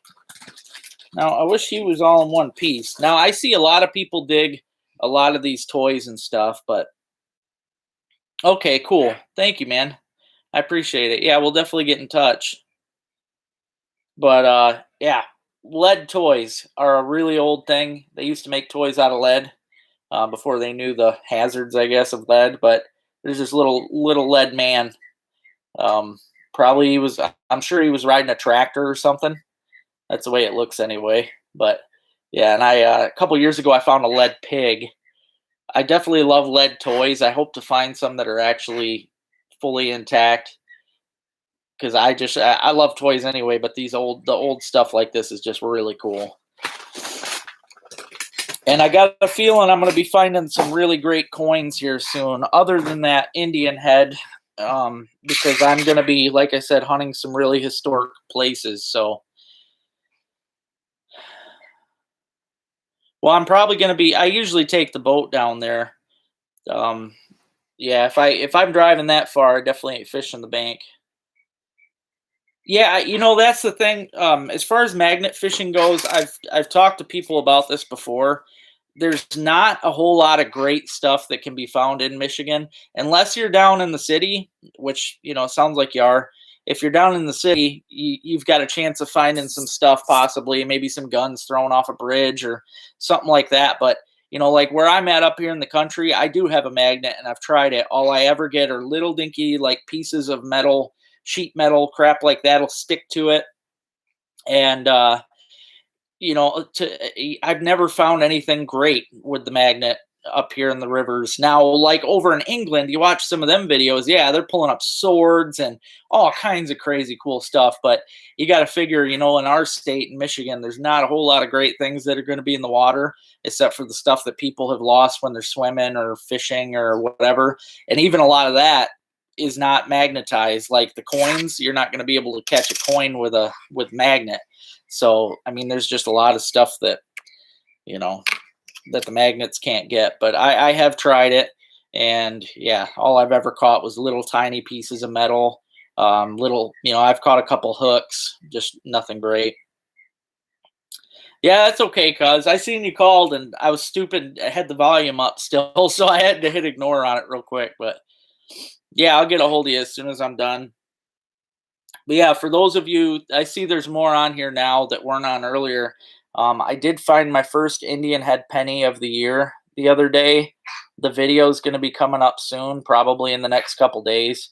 Now, I wish he was all in one piece. Now, I see a lot of people dig a lot of these toys and stuff, but okay, cool. Thank you, man. I appreciate it. Yeah, we'll definitely get in touch. But yeah, lead toys are a really old thing. They used to make toys out of lead before they knew the hazards, I guess, of lead. But There's this little lead man. Um, Probably he was. I'm sure he was riding a tractor or something. That's the way it looks anyway. But yeah, and I a couple years ago I found a lead pig. I definitely love lead toys. I hope to find some that are actually fully intact because I love toys anyway. But the old stuff like this is just really cool. And I got a feeling I'm going to be finding some really great coins here soon, other than that Indian head, because I'm going to be, like I said, hunting some really historic places. So, well, I'm probably going to be. I usually take the boat down there. Um, yeah, if I'm driving that far, I definitely ain't fishing the bank. Yeah, that's the thing. As far as magnet fishing goes, I've talked to people about this before. There's not a whole lot of great stuff that can be found in Michigan unless you're down in the city, which sounds like you are. If you're down in the city, you've got a chance of finding some stuff, possibly maybe some guns thrown off a bridge or something like that. But like where I'm at up here in the country, I do have a magnet and I've tried it. All I ever get are little dinky like pieces of metal, sheet metal, crap like that'll stick to it. And I've never found anything great with the magnet up here in the rivers. Now, like over in England, you watch some of them videos. Yeah, they're pulling up swords and all kinds of crazy cool stuff. But you got to figure, in our state in Michigan, there's not a whole lot of great things that are going to be in the water, except for the stuff that people have lost when they're swimming or fishing or whatever. And even a lot of that is not magnetized. Like the coins, you're not going to be able to catch a coin with magnet. So, I mean, there's just a lot of stuff that, you know, that the magnets can't get. But I have tried it. And yeah, all I've ever caught was little tiny pieces of metal. I've caught a couple hooks, just nothing great. Yeah, that's okay, cuz I seen you called and I was stupid. I had the volume up still, so I had to hit ignore on it real quick. But yeah, I'll get a hold of you as soon as I'm done. But yeah, for those of you, I see there's more on here now that weren't on earlier. I did find my first Indian head penny of the year the other day. The video is going to be coming up soon, probably in the next couple days.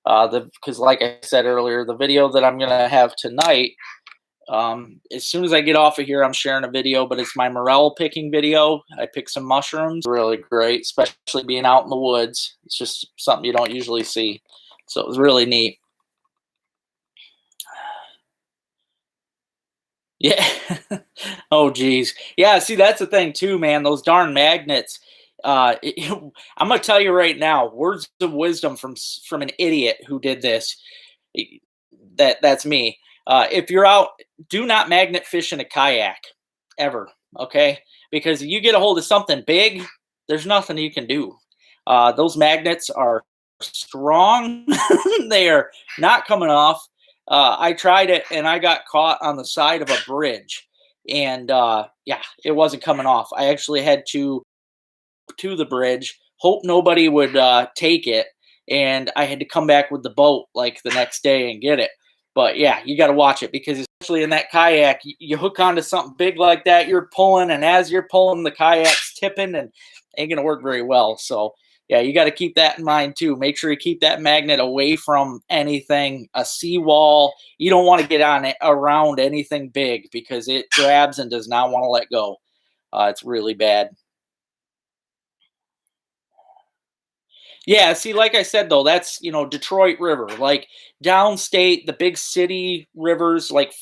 Because like I said earlier, the video that I'm going to have tonight, as soon as I get off of here, I'm sharing a video, but it's my morel picking video. I picked some mushrooms, really great, especially being out in the woods. It's just something you don't usually see. So it was really neat. Yeah. Oh, geez. Yeah. See, that's the thing too, man. Those darn magnets. I'm gonna tell you right now, words of wisdom from an idiot who did this. eh, that's me. If you're out, do not magnet fish in a kayak ever. Okay, because if you get a hold of something big, there's nothing you can do. Those magnets are strong. They are not coming off. I tried it and I got caught on the side of a bridge, and yeah, it wasn't coming off. I actually had to the bridge, hope nobody would take it, and I had to come back with the boat like the next day and get it. But yeah, you got to watch it because especially in that kayak, you hook onto something big like that, you're pulling, and as you're pulling, the kayak's tipping and ain't gonna work very well. So yeah, you got to keep that in mind too. Make sure you keep that magnet away from anything, a seawall. You don't want to get on it around anything big because it grabs and does not want to let go. It's really bad. Yeah, see, like I said though, that's Detroit River, like downstate, the big city rivers, like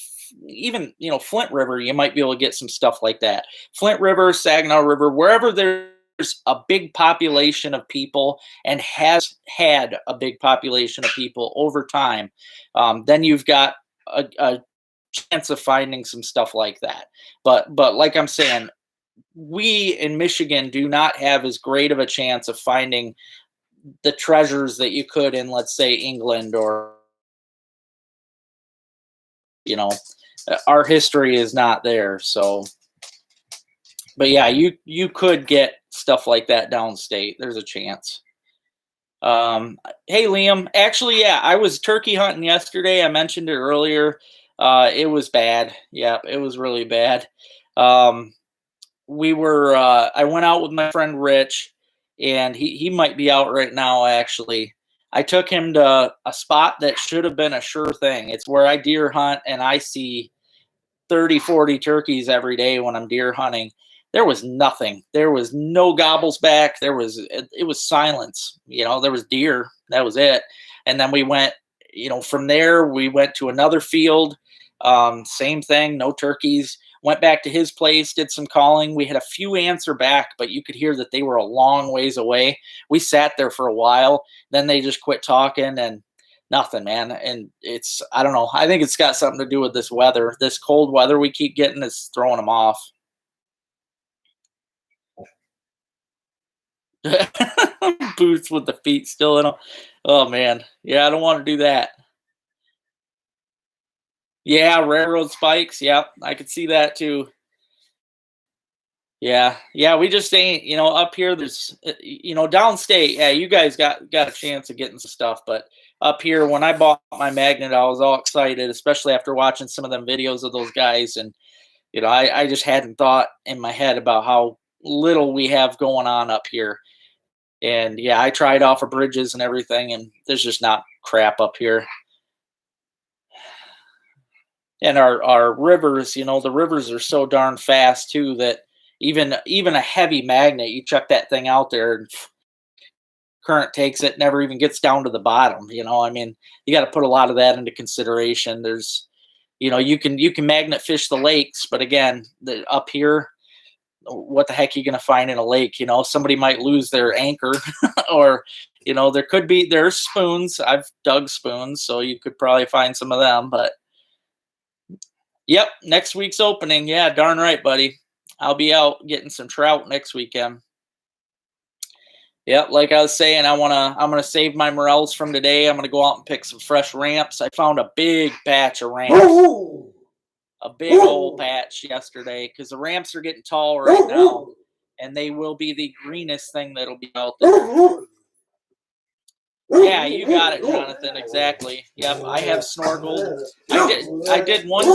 even Flint River, you might be able to get some stuff like that. Flint River, Saginaw River, wherever there's a big population of people and has had a big population of people over time, then you've got a chance of finding some stuff like that. But like I'm saying, we in Michigan do not have as great of a chance of finding the treasures that you could in, let's say, England or you know our history is not there. So but yeah, you could get stuff like that downstate. There's a chance. Hey Liam, actually, yeah, I was turkey hunting yesterday. I mentioned it earlier. It was bad. Yeah, it was really bad. We were I went out with my friend Rich, and he might be out right now. Actually, I took him to a spot that should have been a sure thing. It's where I deer hunt, and I see 30, 40 turkeys every day when I'm deer hunting. There was nothing. There was no gobbles back. It was silence. There was deer. That was it. And then we went, from there we went to another field. Same thing, no turkeys. Went back to his place, did some calling. We had a few answer back, but you could hear that they were a long ways away. We sat there for a while. Then they just quit talking, and nothing, man. And I don't know. I think it's got something to do with this weather. This cold weather we keep getting is throwing them off. Boots with the feet still in them. Oh man. Yeah, I don't want to do that. Yeah, railroad spikes. Yep, I could see that too. Yeah, yeah, we just ain't, up here. There's, downstate. Yeah, you guys got a chance of getting some stuff, but up here, when I bought my magnet, I was all excited, especially after watching some of them videos of those guys, and I just hadn't thought in my head about how little we have going on up here. And yeah, I tried off of bridges and everything, and there's just not crap up here. And our rivers, the rivers are so darn fast too that even a heavy magnet, you chuck that thing out there and current takes it, never even gets down to the bottom. I mean, you got to put a lot of that into consideration. There's, you can magnet fish the lakes, but again, up here, what the heck are you going to find in a lake? Somebody might lose their anchor, or there's spoons. I've dug spoons, so you could probably find some of them. But yep, next week's opening. Yeah, darn right, buddy. I'll be out getting some trout next weekend. Yep, like I was saying, I'm gonna save my morels from today. I'm gonna go out and pick some fresh ramps. I found a big patch of ramps, a big old patch yesterday, because the ramps are getting tall right now, and they will be the greenest thing that'll be out there. Yeah, you got it, Jonathan. Exactly. Yep, I have snorkeled. I did one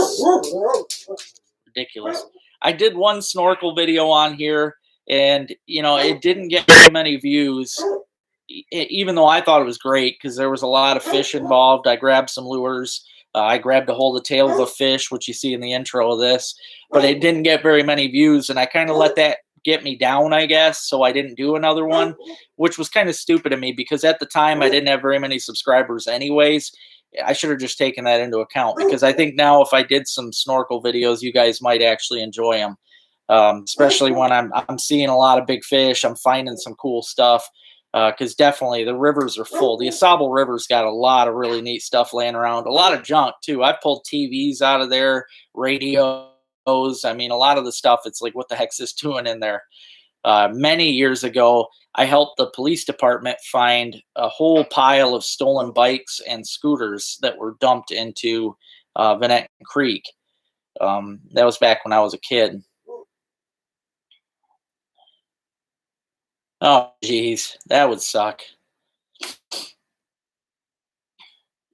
ridiculous. I did one snorkel video on here, and it didn't get many views, even though I thought it was great because there was a lot of fish involved. I grabbed some lures. I grabbed a hold of the tail of a fish, which you see in the intro of this, but it didn't get very many views, and I kind of let that get me down, I guess, so I didn't do another one, which was kind of stupid of me because at the time I didn't have very many subscribers anyways. I should have just taken that into account, because I think now if I did some snorkel videos, you guys might actually enjoy them, especially when I'm seeing a lot of big fish. I'm finding some cool stuff, because definitely the rivers are full. The Asable River's got a lot of really neat stuff laying around, a lot of junk too. I've pulled TVs out of there, radios. I mean, a lot of the stuff, it's like, what the heck's this doing in there? Many years ago, I helped the police department find a whole pile of stolen bikes and scooters that were dumped into Vanette Creek. That was back when I was a kid. Oh, geez, that would suck.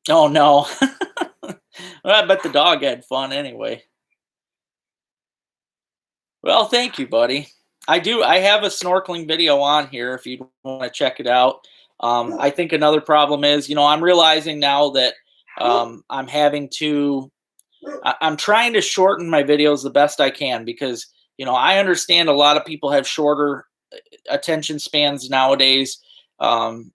Oh no. Well, I bet the dog had fun anyway. Well, thank you, buddy. I do. I have a snorkeling video on here if you want to check it out. I think another problem is, I'm realizing now that I'm having to, I'm trying to shorten my videos the best I can, because, I understand a lot of people have shorter attention spans nowadays, than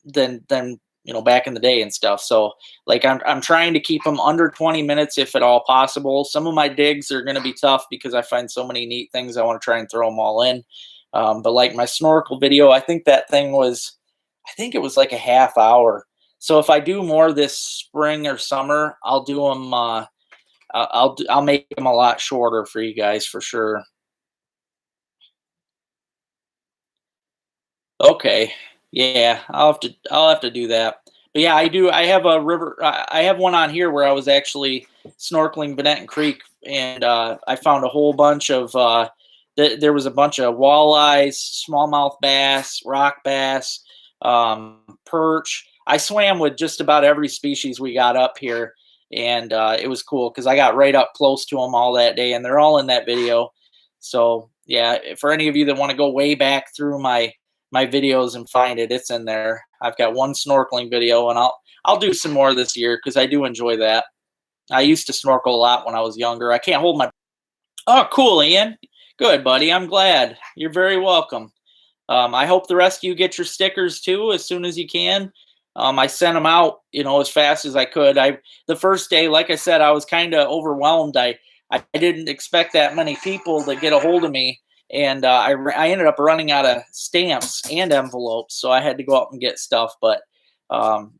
back in the day and stuff. So like I'm trying to keep them under 20 minutes if at all possible. Some of my digs are going to be tough because I find so many neat things. I want to try and throw them all in. But like my snorkel video, I think it was like a half hour. So if I do more this spring or summer, I'll do them. I'll make them a lot shorter for you guys for sure. Okay. Yeah, I'll have to do that. But yeah, I do. I have a river. I have one on here where I was actually snorkeling Benetton Creek, and I found a whole bunch of. There was a bunch of walleyes, smallmouth bass, rock bass, perch. I swam with just about every species we got up here, and it was cool because I got right up close to them all that day, and they're all in that video. So yeah, for any of you that want to go way back through my my videos and find it. It's in there. I've got one snorkeling video, and I'll do some more this year because I do enjoy that. I used to snorkel a lot when I was younger. I can't hold my. Oh, cool, Ian. Good, buddy. I'm glad. You're very welcome. I hope the rest of you get your stickers too as soon as you can. I sent them out, as fast as I could. The first day, like I said, I was kind of overwhelmed. I didn't expect that many people to get a hold of me, and I ended up running out of stamps and envelopes, so I had to go out and get stuff. But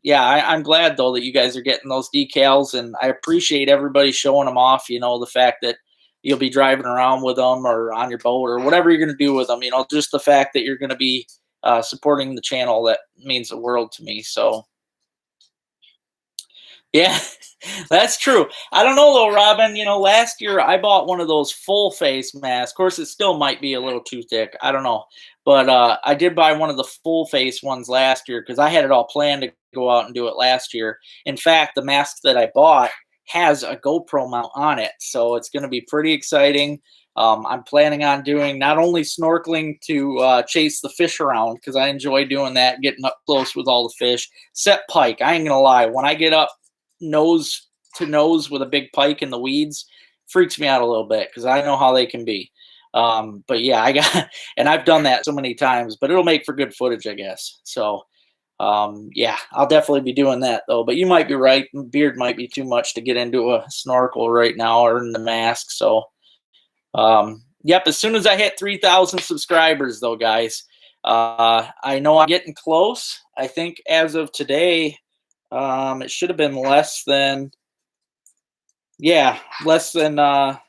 yeah, I'm glad though that you guys are getting those decals, and I appreciate everybody showing them off. The fact that you'll be driving around with them or on your boat or whatever you're going to do with them. Just the fact that you're going to be supporting the channel, that means the world to me. So yeah, that's true. I don't know though, Robin. Last year I bought one of those full face masks. Of course, it still might be a little too thick. I don't know, but I did buy one of the full face ones last year because I had it all planned to go out and do it last year. In fact, the mask that I bought has a GoPro mount on it, so it's going to be pretty exciting. I'm planning on doing not only snorkeling to chase the fish around because I enjoy doing that, getting up close with all the fish. Set pike. I ain't gonna lie. When I get up nose to nose with a big pike in the weeds, freaks me out a little bit because I know how they can be. But yeah, and I've done that so many times, but it'll make for good footage, I guess. So yeah, I'll definitely be doing that though. But you might be right. Beard might be too much to get into a snorkel right now or in the mask. So yep, as soon as I hit 3,000 subscribers though, guys, I know I'm getting close. I think as of today, it should have been less than, yeah, less than, I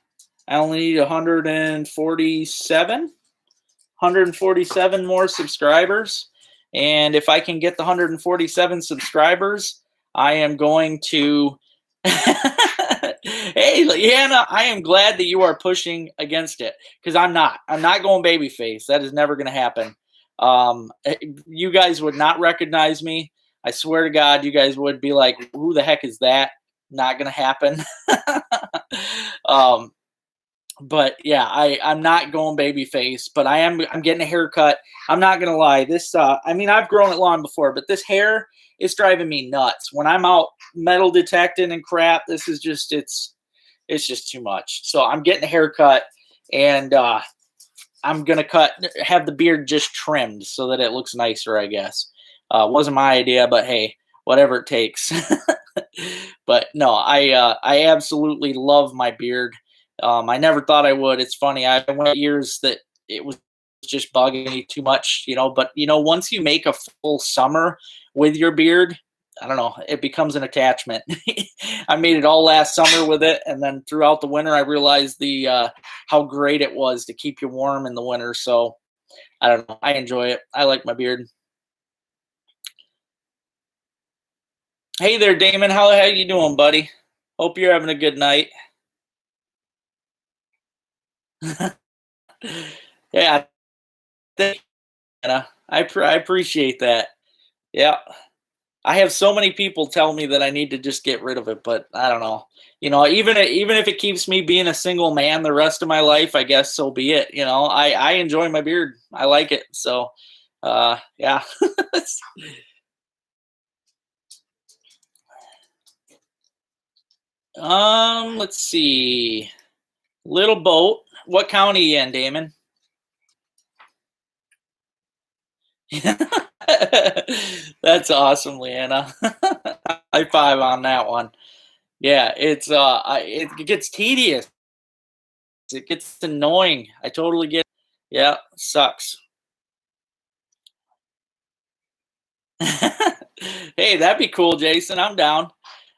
only need 147 more subscribers. And if I can get the 147 subscribers, I am going to, hey, Leanna, I am glad that you are pushing against it because I'm not going babyface. That is never going to happen. You guys would not recognize me. I swear to God, you guys would be like, who the heck is that? Not going to happen. But yeah, I'm not going babyface, but I'm getting a haircut. I'm not going to lie. This, I mean, I've grown it long before, but this hair is driving me nuts. When I'm out metal detecting and crap, this is just, it's just too much. So I'm getting a haircut, and I'm going to have the beard just trimmed so that it looks nicer, I guess. Wasn't my idea, but hey, whatever it takes. But no, I absolutely love my beard. I never thought I would. It's funny. I went years that it was just bugging me too much, but once you make a full summer with your beard, I don't know, it becomes an attachment. I made it all last summer with it, and then throughout the winter, I realized how great it was to keep you warm in the winter. So I don't know. I enjoy it. I like my beard. Hey there, Damon. How you doing, buddy? Hope you're having a good night. Yeah, thank you, Anna. I appreciate that. Yeah. I have so many people tell me that I need to just get rid of it, but I don't know. Even if it keeps me being a single man the rest of my life, I guess so be it. I enjoy my beard. I like it. So, yeah. Let's see. Little boat. What county you in, Damon? That's awesome, Leanna. High five on that one. Yeah, it gets tedious. It gets annoying. I totally get it. Yeah, sucks. Hey, that'd be cool, Jason. I'm down.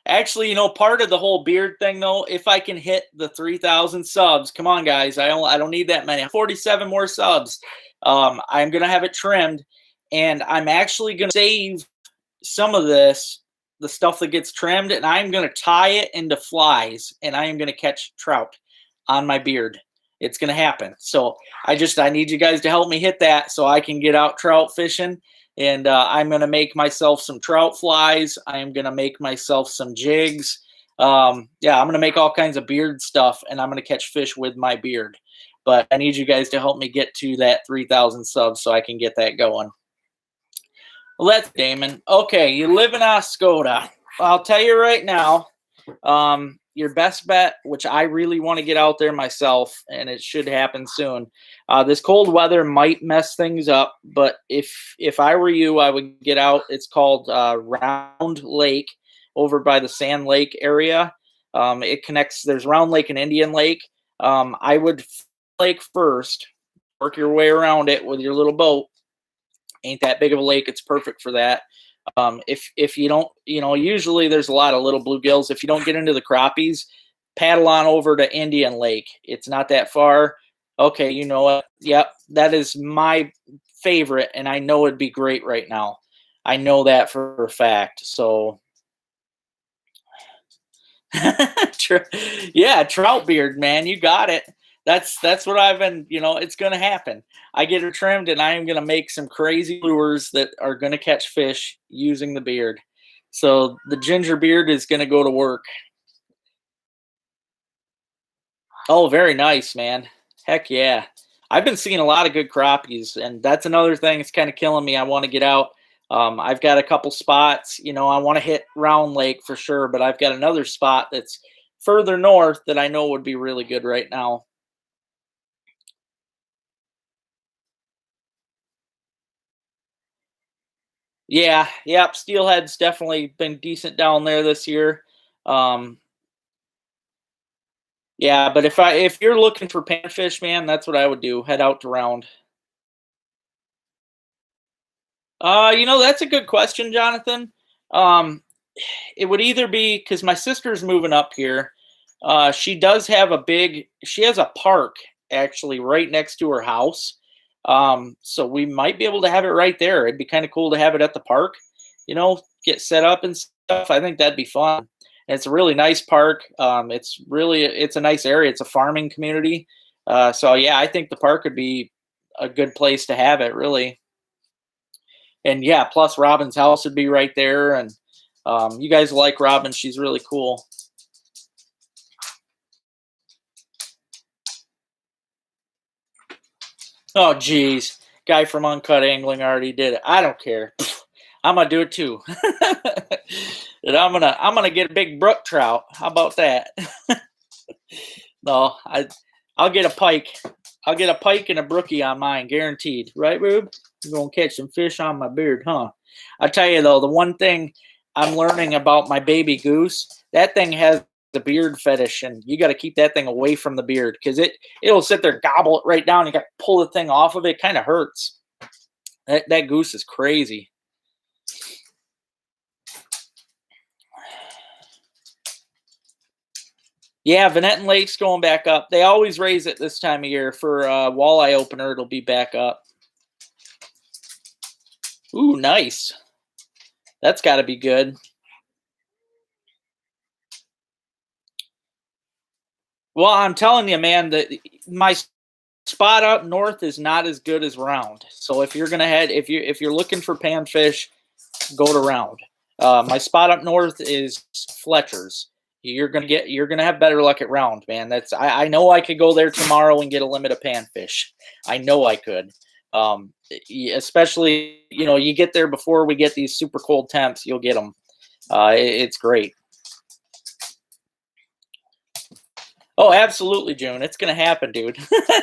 Actually, part of the whole beard thing though, if I can hit the 3,000 subs, come on guys, I don't need that many. 47 more subs. I'm gonna have it trimmed, and I'm actually gonna save some of the stuff that gets trimmed, and I'm gonna tie it into flies, and I am gonna catch trout on my beard. It's gonna happen. So I need you guys to help me hit that so I can get out trout fishing. And I'm going to make myself some trout flies. I am going to make myself some jigs. Yeah, I'm going to make all kinds of beard stuff, and I'm going to catch fish with my beard. but I need you guys to help me get to that 3,000 subs so I can get that going. Well, that's Damon. Okay, you live in Oscoda. I'll tell you right now, your best bet, which I really want to get out there myself, and it should happen soon. This cold weather might mess things up, but if I were you, I would get out. It's called Round Lake over by the Sand Lake area. It connects. There's Round Lake and Indian Lake. I would lake first, work your way around it with your little boat. Ain't that big of a lake. It's perfect for that. If you don't, usually there's a lot of little bluegills. If you don't get into the crappies, paddle on over to Indian Lake. It's not that far. Okay, you know what? Yep, that is my favorite, and I know it'd be great right now. I know that for a fact. So, yeah, trout beard, man, you got it. That's what I've been. It's gonna happen. I get her trimmed, and I am gonna make some crazy lures that are gonna catch fish using the beard. So the ginger beard is gonna go to work. Oh, very nice, man. Heck yeah. I've been seeing a lot of good crappies, and that's another thing that's kind of killing me. I want to get out. I've got a couple spots. I want to hit Round Lake for sure, but I've got another spot that's further north that I know would be really good right now. Yeah, yep. Steelhead's definitely been decent down there this year. Um, yeah, but if you're looking for panfish, man, that's what I would do. Head out to Round. That's a good question, Jonathan. Um, it would either be because my sister's moving up here. She does have she has a park actually right next to her house. So we might be able to have it right there. It'd be kind of cool to have it at the park, get set up and stuff. I think that'd be fun. And it's a really nice park. It's a nice area. It's a farming community. So yeah, I think the park would be a good place to have it, really. And yeah, plus Robin's house would be right there, and you guys like Robin. She's really cool. Oh, geez. Guy from Uncut Angling already did it. I don't care. I'm gonna do it too. And I'm gonna get a big brook trout. How about that? No, I'll get a pike. I'll get a pike and a brookie on mine, guaranteed. Right, Rube? You're gonna catch some fish on my beard, huh? I tell you though, the one thing I'm learning about my baby goose, that thing has the beard fetish, and you got to keep that thing away from the beard because it'll sit there, gobble it right down. You got to pull the thing off of it. Kind of hurts. That goose is crazy. Yeah, Vanetton Lake's going back up. They always raise it this time of year for walleye opener. It'll be back up. Ooh, nice. That's got to be good. Well, I'm telling you, man, that my spot up north is not as good as Round. So if you're gonna head, if you're looking for panfish, go to Round. My spot up north is Fletcher's. You're gonna have better luck at Round, man. I know I could go there tomorrow and get a limit of panfish. I know I could. Especially you get there before we get these super cold temps, you'll get them. It's great. Oh, absolutely, June. It's gonna happen, dude.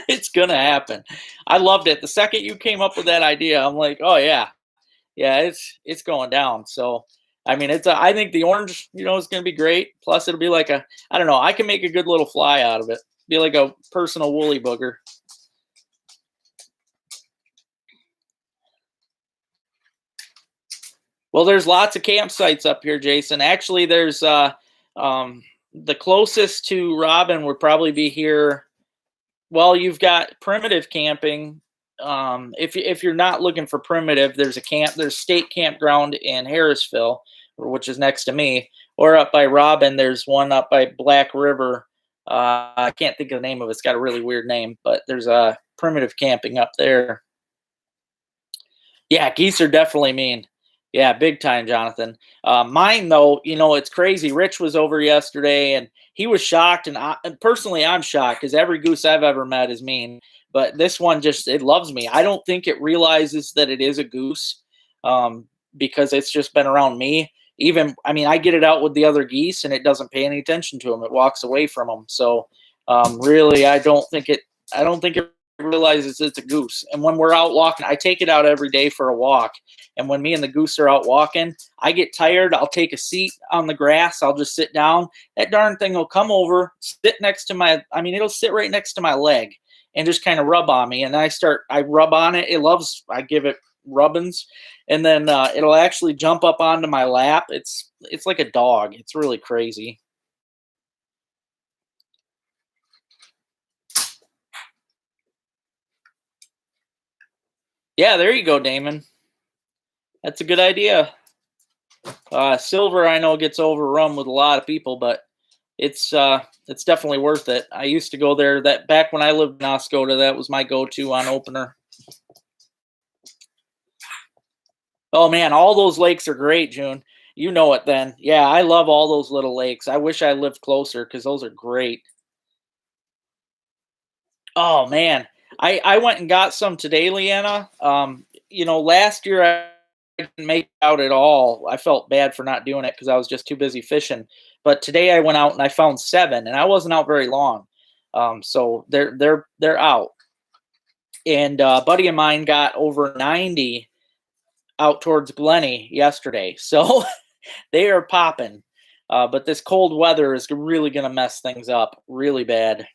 It's gonna happen. I loved it. The second you came up with that idea, I'm like, oh yeah, yeah, it's going down. So, I mean, I think the orange, is gonna be great. Plus, it'll be like I don't know. I can make a good little fly out of it. Be like a personal woolly booger. Well, there's lots of campsites up here, Jason. Actually, there's the closest to Robin would probably be here. Well, you've got primitive camping. If you're not looking for primitive, there's state campground in Harrisville, which is next to me, or up by Robin. There's one up by Black River. I can't think of the name of it. It's got a really weird name, but there's a primitive camping up there. Yeah, geese are definitely mean. Yeah, big time, Jonathan. Mine though, it's crazy. Rich was over yesterday, and he was shocked, and personally, I'm shocked because every goose I've ever met is mean, but this one just it loves me. I don't think it realizes that it is a goose, um, because it's just been around me. Even, I mean, I get it out with the other geese, and it doesn't pay any attention to them. It walks away from them. So, really, I don't think it. I don't think it realizes it's a goose. And when we're out walking, I take it out every day for a walk, and when me and the goose are out walking, I get tired. I'll take a seat on the grass. I'll just sit down. That darn thing will come over, sit next to I mean, it'll sit right next to my leg and just kind of rub on me. And I rub on it. I give it rubbings. And then it'll actually jump up onto my lap. It's like a dog. It's really crazy. Yeah, there you go, Damon. That's a good idea. Silver, I know, gets overrun with a lot of people, but it's definitely worth it. I used to go there that back when I lived in Oscoda. That was my go-to on opener. Oh man, all those lakes are great, June. You know it then. Yeah, I love all those little lakes. I wish I lived closer because those are great. Oh man, I went and got some today, Leanna. Last year I didn't make it out at all. I felt bad for not doing it because I was just too busy fishing. But today I went out and I found seven, and I wasn't out very long. So they're out. And a buddy of mine got over 90 out towards Glenny yesterday. So they are popping. But this cold weather is really going to mess things up really bad.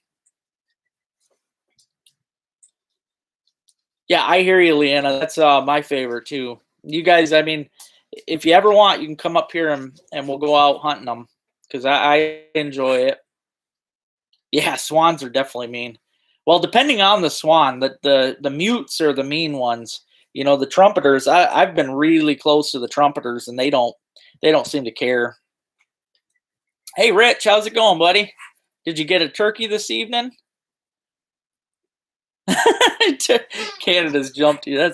Yeah, I hear you, Leanna. That's my favorite too. You guys, I mean, if you ever want, you can come up here and we'll go out hunting them because I enjoy it. Yeah, swans are definitely mean. Well, depending on the swan, the mutes are the mean ones. The trumpeters. I've been really close to the trumpeters, and they don't seem to care. Hey, Rich, how's it going, buddy? Did you get a turkey this evening? Canada's jumped you.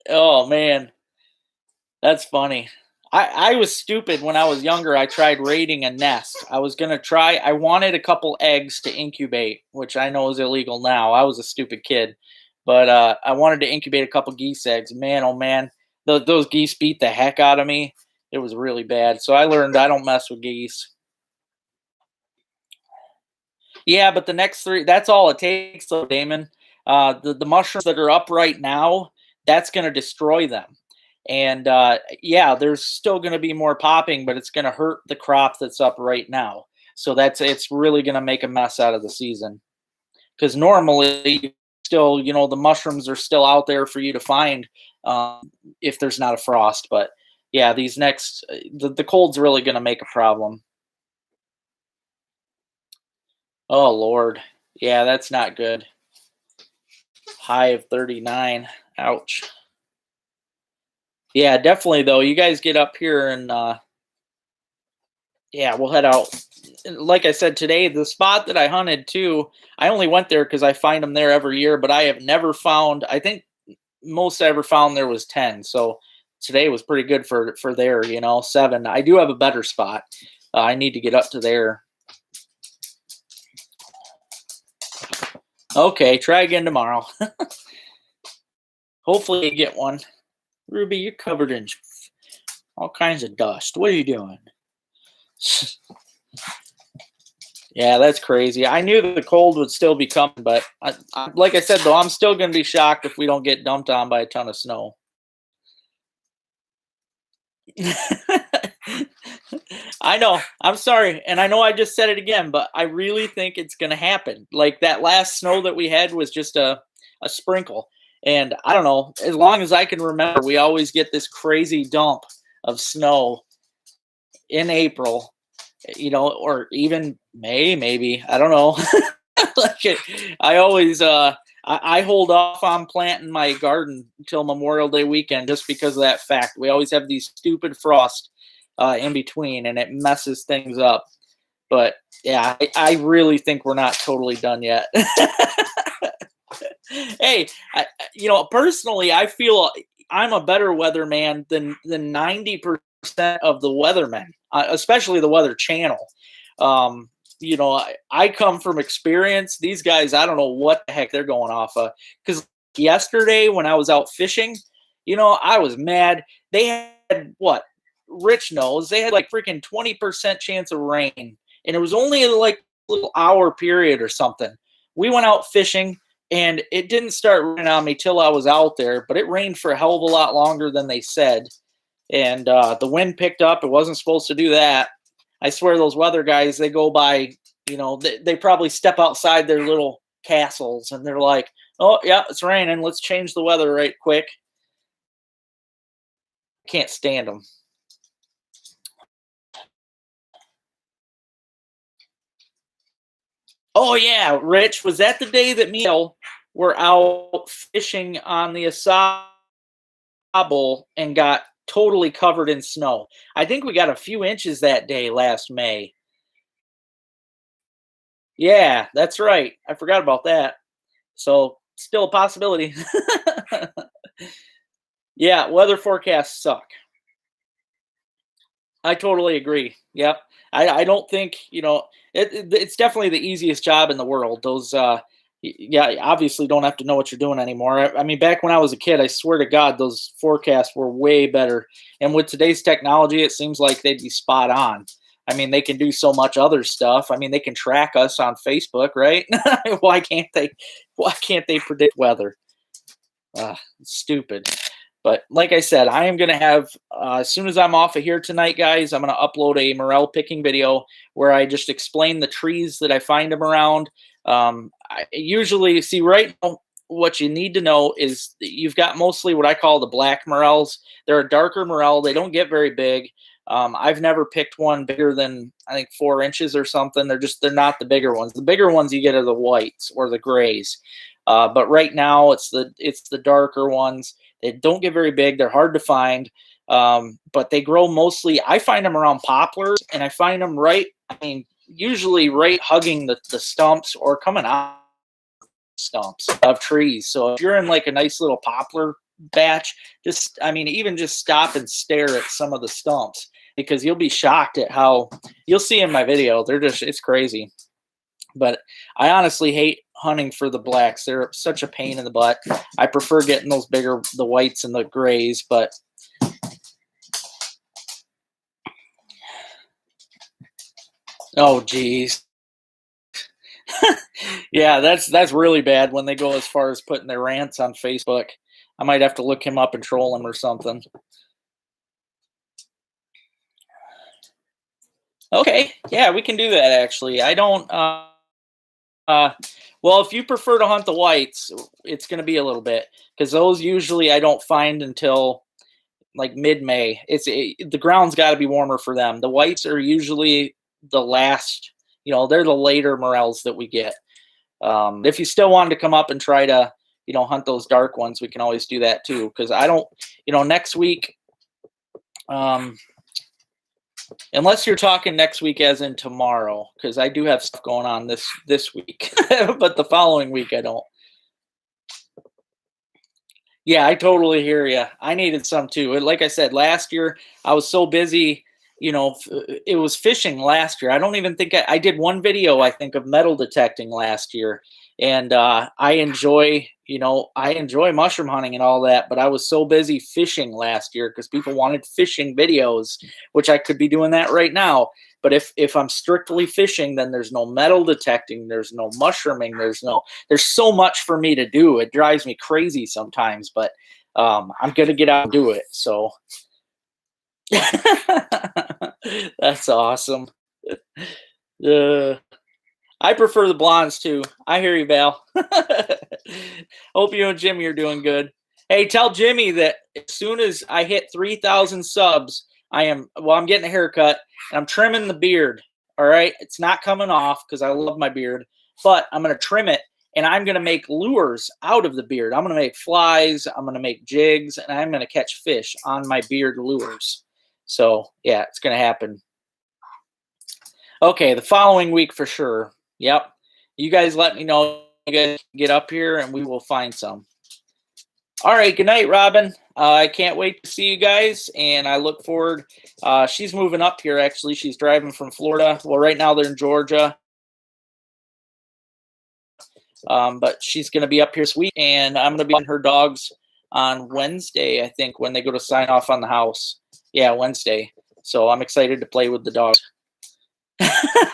Oh man, that's funny. I was stupid when I was younger. I tried raiding a nest. I wanted a couple eggs to incubate, which I know is illegal now. I was a stupid kid. But I wanted to incubate a couple geese eggs. Man, oh man, those geese beat the heck out of me. It was really bad. So I learned I don't mess with geese. Yeah, but the next three, that's all it takes, though, Damon. The mushrooms that are up right now, that's going to destroy them. And yeah, there's still going to be more popping, but it's going to hurt the crop that's up right now. So it's really going to make a mess out of the season. Because normally, still, the mushrooms are still out there for you to find if there's not a frost. But yeah, the cold's really going to make a problem. Oh Lord. Yeah, that's not good. High of 39. Ouch. Yeah, definitely though. You guys get up here and yeah, we'll head out. Like I said today, the spot that I hunted too, I only went there because I find them there every year, but I have never found, I think most I ever found there was 10. So today was pretty good for there, 7. I do have a better spot. I need to get up to there. Okay, try again tomorrow. Hopefully you get one. Ruby, you're covered in all kinds of dust. What are you doing? Yeah, that's crazy. I knew that the cold would still be coming, but like I said, though, I'm still going to be shocked if we don't get dumped on by a ton of snow. I know. I'm sorry. And I know I just said it again, but I really think it's going to happen. Like that last snow that we had was just a sprinkle. And I don't know, as long as I can remember, we always get this crazy dump of snow in April, or even May, maybe. I don't know. Like I always I hold off on planting my garden until Memorial Day weekend just because of that fact. We always have these stupid frost in between, and it messes things up. But yeah, I really think we're not totally done yet. Hey, personally, I feel I'm a better weatherman than 90% of the weathermen, especially the Weather Channel. Um, I come from experience. These guys, I don't know what the heck they're going off of. Because yesterday when I was out fishing, I was mad. They had what? Rich knows they had like freaking 20% chance of rain, and it was only like a little hour period or something. We went out fishing, and it didn't start raining on me till I was out there, but it rained for a hell of a lot longer than they said. And the wind picked up. It wasn't supposed to do that. I swear those weather guys, they go by, they probably step outside their little castles and they're like, oh, yeah, it's raining. Let's change the weather right quick. Can't stand them. Oh, yeah, Rich, was that the day that me and Neil were out fishing on the Asable and got totally covered in snow? I think we got a few inches that day last May. Yeah, that's right. I forgot about that. So, still a possibility. Yeah, weather forecasts suck. I totally agree. Yep. I don't think, it's definitely the easiest job in the world. Those, yeah, you obviously don't have to know what you're doing anymore. I mean, back when I was a kid, I swear to God, those forecasts were way better. And with today's technology, it seems like they'd be spot on. I mean, they can do so much other stuff. I mean, they can track us on Facebook, right? why can't they? Why can't they predict weather? Stupid. But like I said, I am going to have, as soon as I'm off of here tonight, guys, I'm going to upload a morel picking video where I just explain the trees that I find them around. I usually see right now what you need to know is that you've got mostly what I call the black morels. They're a darker morel. They don't get very big. I've never picked one bigger than I think 4 inches or something. They're not the bigger ones. The bigger ones you get are the whites or the grays. But right now it's the darker ones. They don't get very big. They're hard to find, but they grow mostly. I find them around poplars, and I find them right. I mean, usually right hugging the stumps or coming out stumps of trees. So if you're in like a nice little poplar batch, even just stop and stare at some of the stumps because you'll be shocked at how you'll see in my video. It's crazy. But I honestly hate hunting for the blacks. They're such a pain in the butt. I prefer getting the whites and the grays, but oh geez. Yeah, that's really bad when they go as far as putting their rants on Facebook. I might have to look him up and troll him or something. Okay, yeah, we can do that actually. I don't uh well, if you prefer to hunt the whites, it's going to be a little bit because those usually I don't find until like mid-May. The ground's got to be warmer for them. The whites are usually the last, they're the later morels that we get. If you still wanted to come up and try to, hunt those dark ones, we can always do that too. Because I don't, next week, unless you're talking next week as in tomorrow, because I do have stuff going on this week, but the following week I don't. Yeah, I totally hear you. I needed some too. Like I said, last year I was so busy. It was fishing last year. I don't even think I did one video. I think of metal detecting last year, and I enjoy mushroom hunting and all that. But I was so busy fishing last year because people wanted fishing videos, which I could be doing that right now. But if I'm strictly fishing, then there's no metal detecting, there's no mushrooming, there's so much for me to do. It drives me crazy sometimes, but I'm gonna get out and do it. So that's awesome. Uh, I prefer the blondes too. I hear you, Val. Hope you and Jimmy are doing good. Hey, tell Jimmy that as soon as I hit 3,000 subs, I'm getting a haircut and I'm trimming the beard. All right. It's not coming off because I love my beard, but I'm going to trim it and I'm going to make lures out of the beard. I'm going to make flies. I'm going to make jigs and I'm going to catch fish on my beard lures. So yeah, it's going to happen. Okay. The following week for sure. Yep. You guys let me know. You guys get up here and we will find some. All right, good night, Robin. I can't wait to see you guys, and I look forward. She's moving up here. Actually, she's driving from Florida. Well, right now they're in Georgia, but she's going to be up here this week, and I'm going to be on her dogs on Wednesday. I think when they go to sign off on the house. Yeah, Wednesday. So I'm excited to play with the dogs.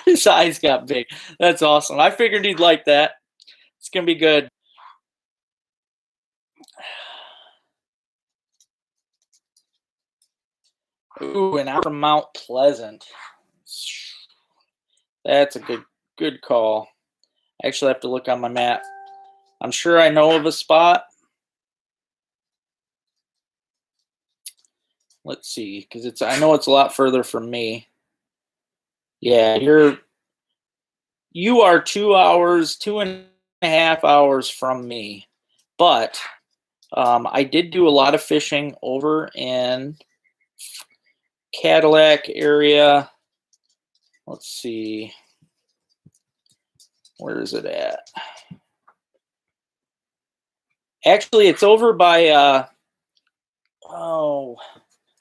His eyes got big. That's awesome. I figured he'd like that. It's gonna be good. Ooh, and I'm from Mount Pleasant. That's a good call. I actually have to look on my map. I'm sure I know of a spot. Let's see, because I know it's a lot further from me. Yeah, you are 2 hours, 2.5 hours from me. But I did do a lot of fishing over in Cadillac area. Let's see. Where is it at? Actually, it's over by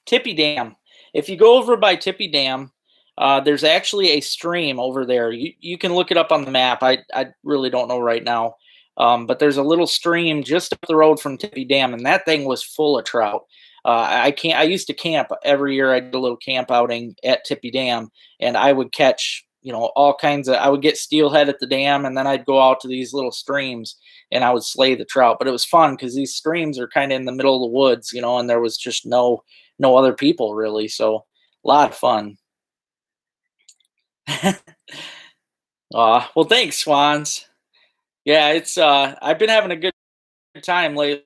Tippy Dam. If you go over by Tippy Dam, there's actually a stream over there. You can look it up on the map. I really don't know right now. But there's a little stream just up the road from Tippy Dam, and that thing was full of trout. I used to camp every year. I did a little camp outing at Tippy Dam, and I would catch, all kinds of. I would get steelhead at the dam, and then I'd go out to these little streams, and I would slay the trout. But it was fun because these streams are kind of in the middle of the woods, and there was just no other people really. So a lot of fun. Well, thanks, Swans. Yeah, it's I've been having a good time lately.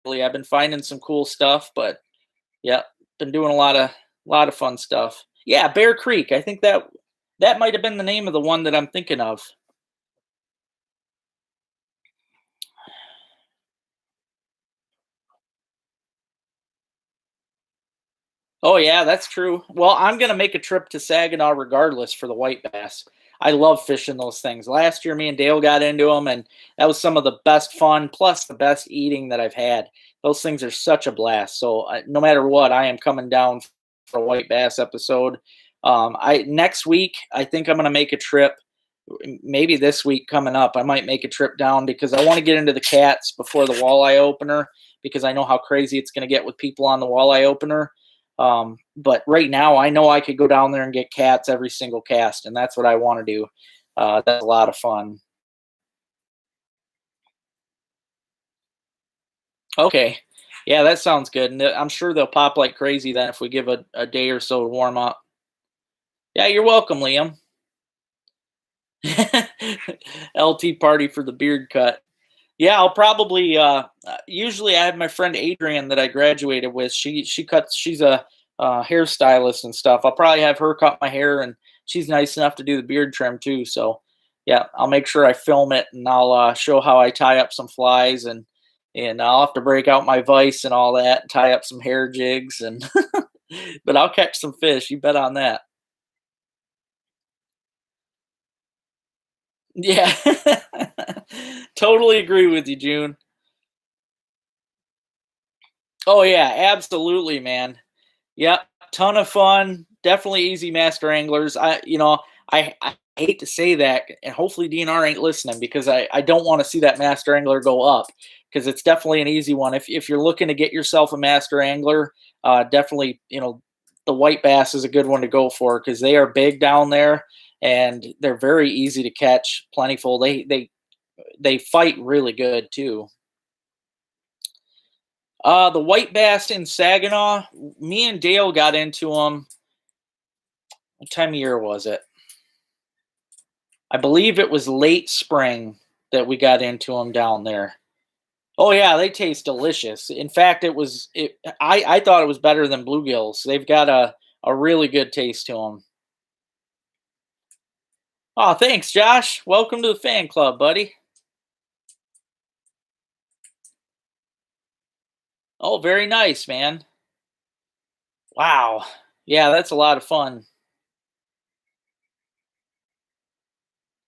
I've been finding some cool stuff, but yeah, been doing a lot of fun stuff. Yeah, Bear Creek. I think that might have been the name of the one that I'm thinking of. Oh yeah, that's true. Well, I'm gonna make a trip to Saginaw regardless for the white bass. I love fishing those things. Last year, me and Dale got into them, and that was some of the best fun, plus the best eating that I've had. Those things are such a blast. So no matter what, I am coming down for a white bass episode. I next week, I think I'm gonna make a trip. Maybe this week coming up, I might make a trip down because I want to get into the cats before the walleye opener because I know how crazy it's going to get with people on the walleye opener. But right now, I know I could go down there and get cats every single cast, and that's what I want to do. That's a lot of fun. Okay. Yeah, that sounds good. And I'm sure they'll pop like crazy then if we give a day or so to warm up. Yeah, you're welcome, Liam. LT party for the beard cut. Yeah, I'll probably usually I have my friend Adrian that I graduated with. She's a hairstylist and stuff. I'll probably have her cut my hair, and she's nice enough to do the beard trim too. So yeah, I'll make sure I film it, and I'll show how I tie up some flies, and I'll have to break out my vise and all that, and tie up some hair jigs, and but I'll catch some fish. You bet on that. Yeah, totally agree with you, June. Oh yeah, absolutely, man. Yep, ton of fun. Definitely easy master anglers. I hate to say that, and hopefully DNR ain't listening because I don't want to see that master angler go up because it's definitely an easy one. If you're looking to get yourself a master angler, definitely the white bass is a good one to go for because they are big down there and they're very easy to catch, plentiful. They fight really good too. The white bass in Saginaw, me and Dale got into them. What time of year was it? I believe it was late spring that we got into them down there. Oh yeah, they taste delicious. In fact, I thought it was better than bluegills. They've got a really good taste to them. Oh, thanks, Josh. Welcome to the fan club, buddy. Oh, very nice, man. Wow. Yeah, that's a lot of fun.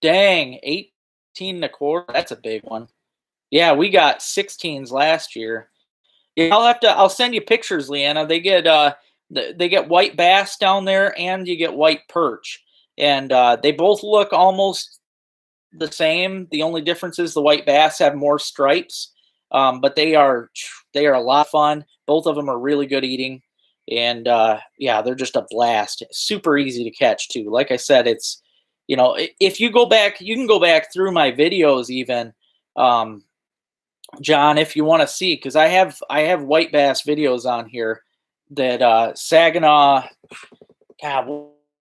Dang, 18 and a quarter. That's a big one. Yeah, we got 16s last year. Yeah, I'll send you pictures, Leanna. They get white bass down there and you get white perch. And they both look almost the same. The only difference is the white bass have more stripes. But they are a lot of fun. Both of them are really good eating. And yeah, they're just a blast. Super easy to catch too. Like I said, it's if you go back, you can go back through my videos even. Um, John, if you want to see, because I have white bass videos on here that Saginaw. God,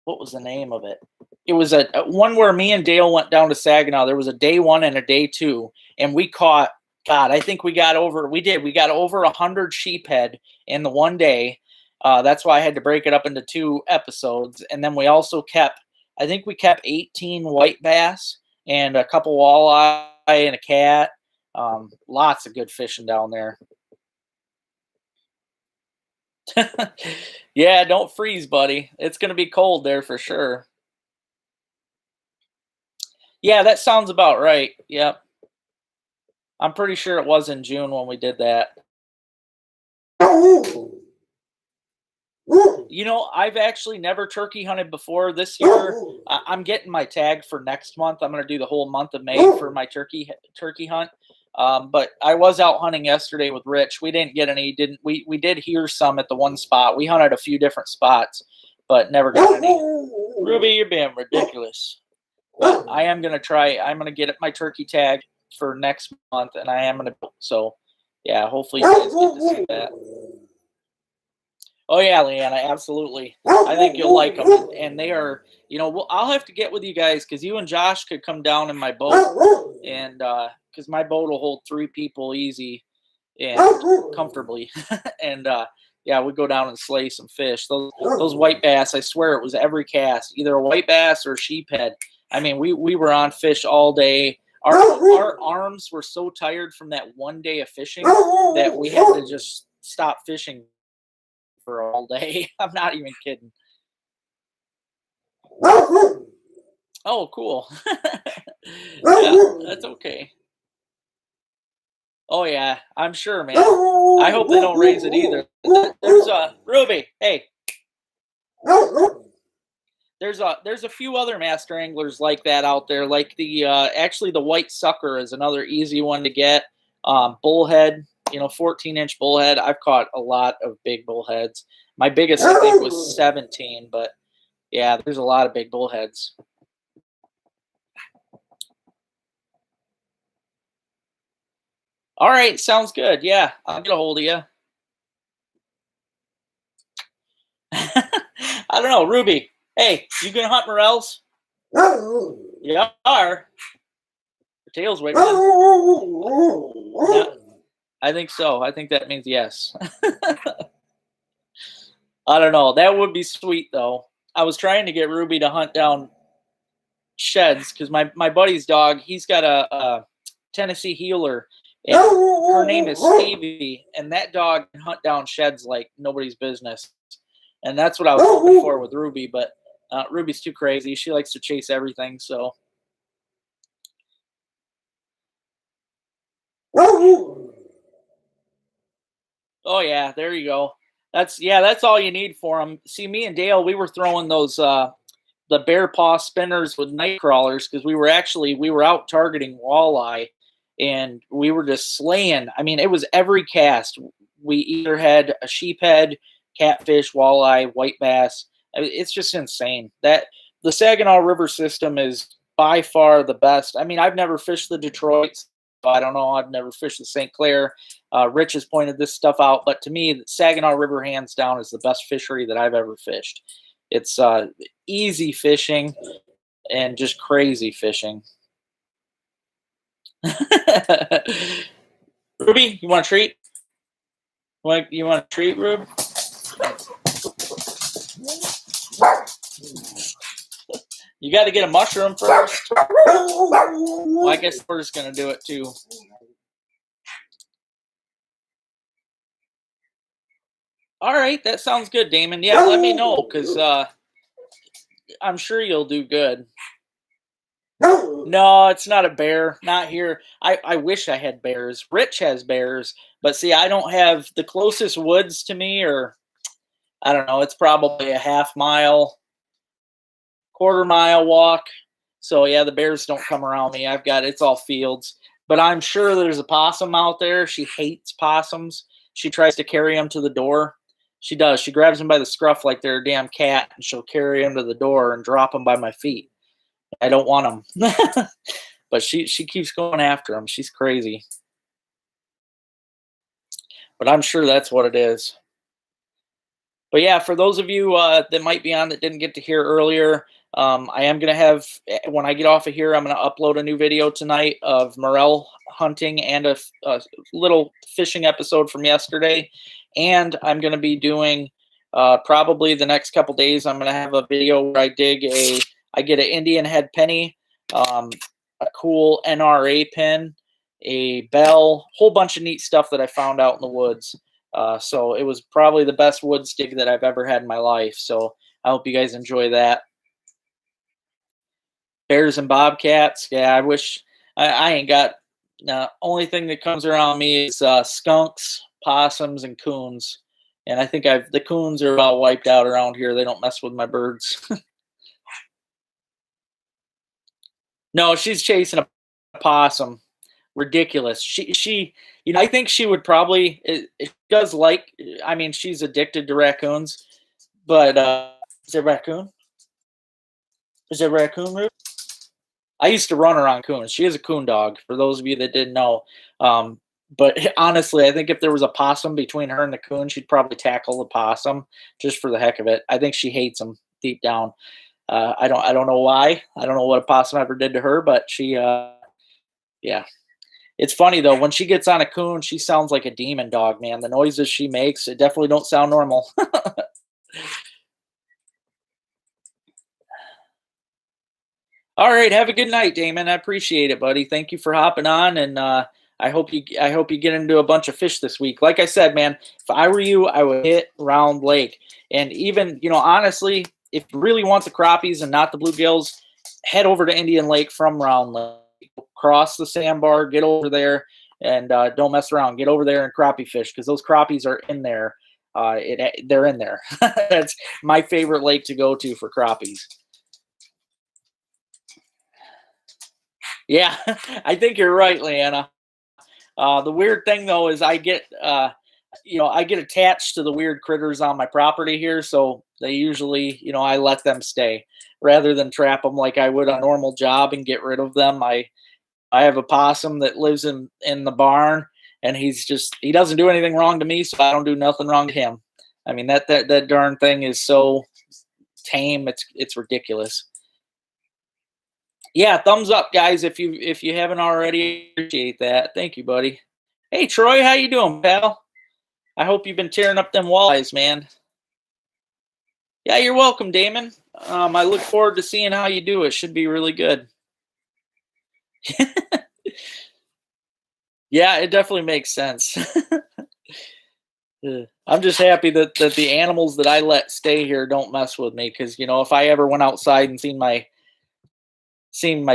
what was the name of it? It was a one where me and Dale went down to Saginaw. There was a day one and a day two, and we caught. God, I think we got over. We got over 100 sheephead in the one day. That's why I had to break it up into two episodes, and then we also kept. I think we kept 18 white bass and a couple walleye and a cat. Lots of good fishing down there. Yeah, don't freeze, buddy. It's gonna be cold there for sure. Yeah, that sounds about right. Yep. I'm pretty sure it was in June when we did that. I've actually never turkey hunted before this year. I'm getting my tag for next month. I'm going to do the whole month of May for my turkey hunt. But I was out hunting yesterday with Rich. We didn't get any. Didn't we? Did hear some at the one spot. We hunted a few different spots, but never got any. Ruby, you're being ridiculous. But I am going to try. I'm going to get my turkey tag for next month, and I am going to. So, yeah, hopefully you guys get to see that. Oh yeah, Leanna, absolutely. I think you'll like them, and they are. I'll have to get with you guys because you and Josh could come down in my boat, and because my boat will hold 3 people easy and comfortably, and yeah, we go down and slay some fish. Those white bass, I swear it was every cast, either a white bass or sheephead. I mean, we were on fish all day. Our arms were so tired from that one day of fishing that we had to just stop fishing for all day. I'm not even kidding. Oh, cool. Yeah, that's okay. Oh yeah, I'm sure, man. I hope they don't raise it either. There's a Ruby. Hey, there's a few other master anglers like that out there. Like actually the white sucker is another easy one to get. Bullhead, 14-inch bullhead. I've caught a lot of big bullheads. My biggest I think was 17, but yeah, there's a lot of big bullheads. All right, sounds good. Yeah, I'll get a hold of you. I don't know, Ruby. Hey, you gonna hunt morels? You are. Your tail's wiggling. Yeah, I think so. I think that means yes. I don't know. That would be sweet though. I was trying to get Ruby to hunt down sheds because my buddy's dog, he's got a Tennessee healer, and her name is Stevie, and that dog can hunt down sheds like nobody's business. And that's what I was hoping for with Ruby, but Ruby's too crazy. She likes to chase everything. So, oh yeah, there you go. That's all you need for them. See, me and Dale, we were throwing those the bear paw spinners with night crawlers because we were out targeting walleye, and we were just slaying. I mean, it was every cast. We either had a sheephead, catfish, walleye, white bass. It's just insane. That the Saginaw River system is by far the best. I mean, I've never fished the Detroits. I don't know. I've never fished the St. Clair. Rich has pointed this stuff out, but to me, the Saginaw River, hands down, is the best fishery that I've ever fished. It's easy fishing and just crazy fishing. Ruby, you want a treat? You want a treat, Rube? You got to get a mushroom first. Well, I guess we're just gonna do it too. All right, that sounds good, Damon. Yeah, let me know because I'm sure you'll do good. No, it's not a bear. Not here. I wish I had bears. Rich has bears, but see, I don't have the closest woods to me, or I don't know. It's probably a half mile, quarter mile walk. So yeah, the bears don't come around me. It's all fields. But I'm sure there's a possum out there. She hates possums. She tries to carry them to the door. She does. She grabs them by the scruff like they're a damn cat, and she'll carry them to the door and drop them by my feet. I don't want them. But she keeps going after them. She's crazy. But I'm sure that's what it is. But yeah, for those of you that might be on that didn't get to hear earlier, I am going to have, when I get off of here, I'm going to upload a new video tonight of morel hunting and a little fishing episode from yesterday. And I'm going to be doing, probably the next couple days, I'm going to have a video where I get an Indian head penny, a cool NRA pin, a bell, whole bunch of neat stuff that I found out in the woods. So it was probably the best woods dig that I've ever had in my life. So I hope you guys enjoy that. Bears and bobcats. Yeah, I wish I ain't got. Only thing that comes around me is skunks, possums, and coons. And I think the coons are all wiped out around here. They don't mess with my birds. No, she's chasing a possum. Ridiculous. She I think she would probably it does like, I mean, she's addicted to raccoons, but is it raccoon? Is it raccoon root? I used to run around coons. She is a coon dog, for those of you that didn't know. But honestly, I think if there was a possum between her and the coon, she'd probably tackle the possum just for the heck of it. I think she hates him deep down. I don't know why. I don't know what a possum ever did to her, but yeah. It's funny though, when she gets on a coon, she sounds like a demon dog, man. The noises she makes, it definitely don't sound normal. All right, have a good night, Damon. I appreciate it, buddy. Thank you for hopping on, and I hope you get into a bunch of fish this week. Like I said, man, if I were you, I would hit Round Lake, and even honestly, if you really want the crappies and not the bluegills, head over to Indian Lake from Round Lake. Cross the sandbar, get over there, and don't mess around. Get over there and crappie fish, because those crappies are in there. They're in there. That's my favorite lake to go to for crappies. Yeah, I think you're right, Leanna. The weird thing though is I get attached to the weird critters on my property here, so they usually, I let them stay rather than trap them like I would a normal job and get rid of them. I have a possum that lives in the barn, and he doesn't do anything wrong to me, so I don't do nothing wrong to him. I mean, that darn thing is so tame, it's ridiculous. Yeah, thumbs up, guys, if you haven't already. Appreciate that. Thank you, buddy. Hey, Troy, how you doing, pal? I hope you've been tearing up them walleyes, man. Yeah, you're welcome, Damon. I look forward to seeing how you do. It should be really good. Yeah, it definitely makes sense. I'm just happy that the animals that I let stay here don't mess with me, because if I ever went outside and seen my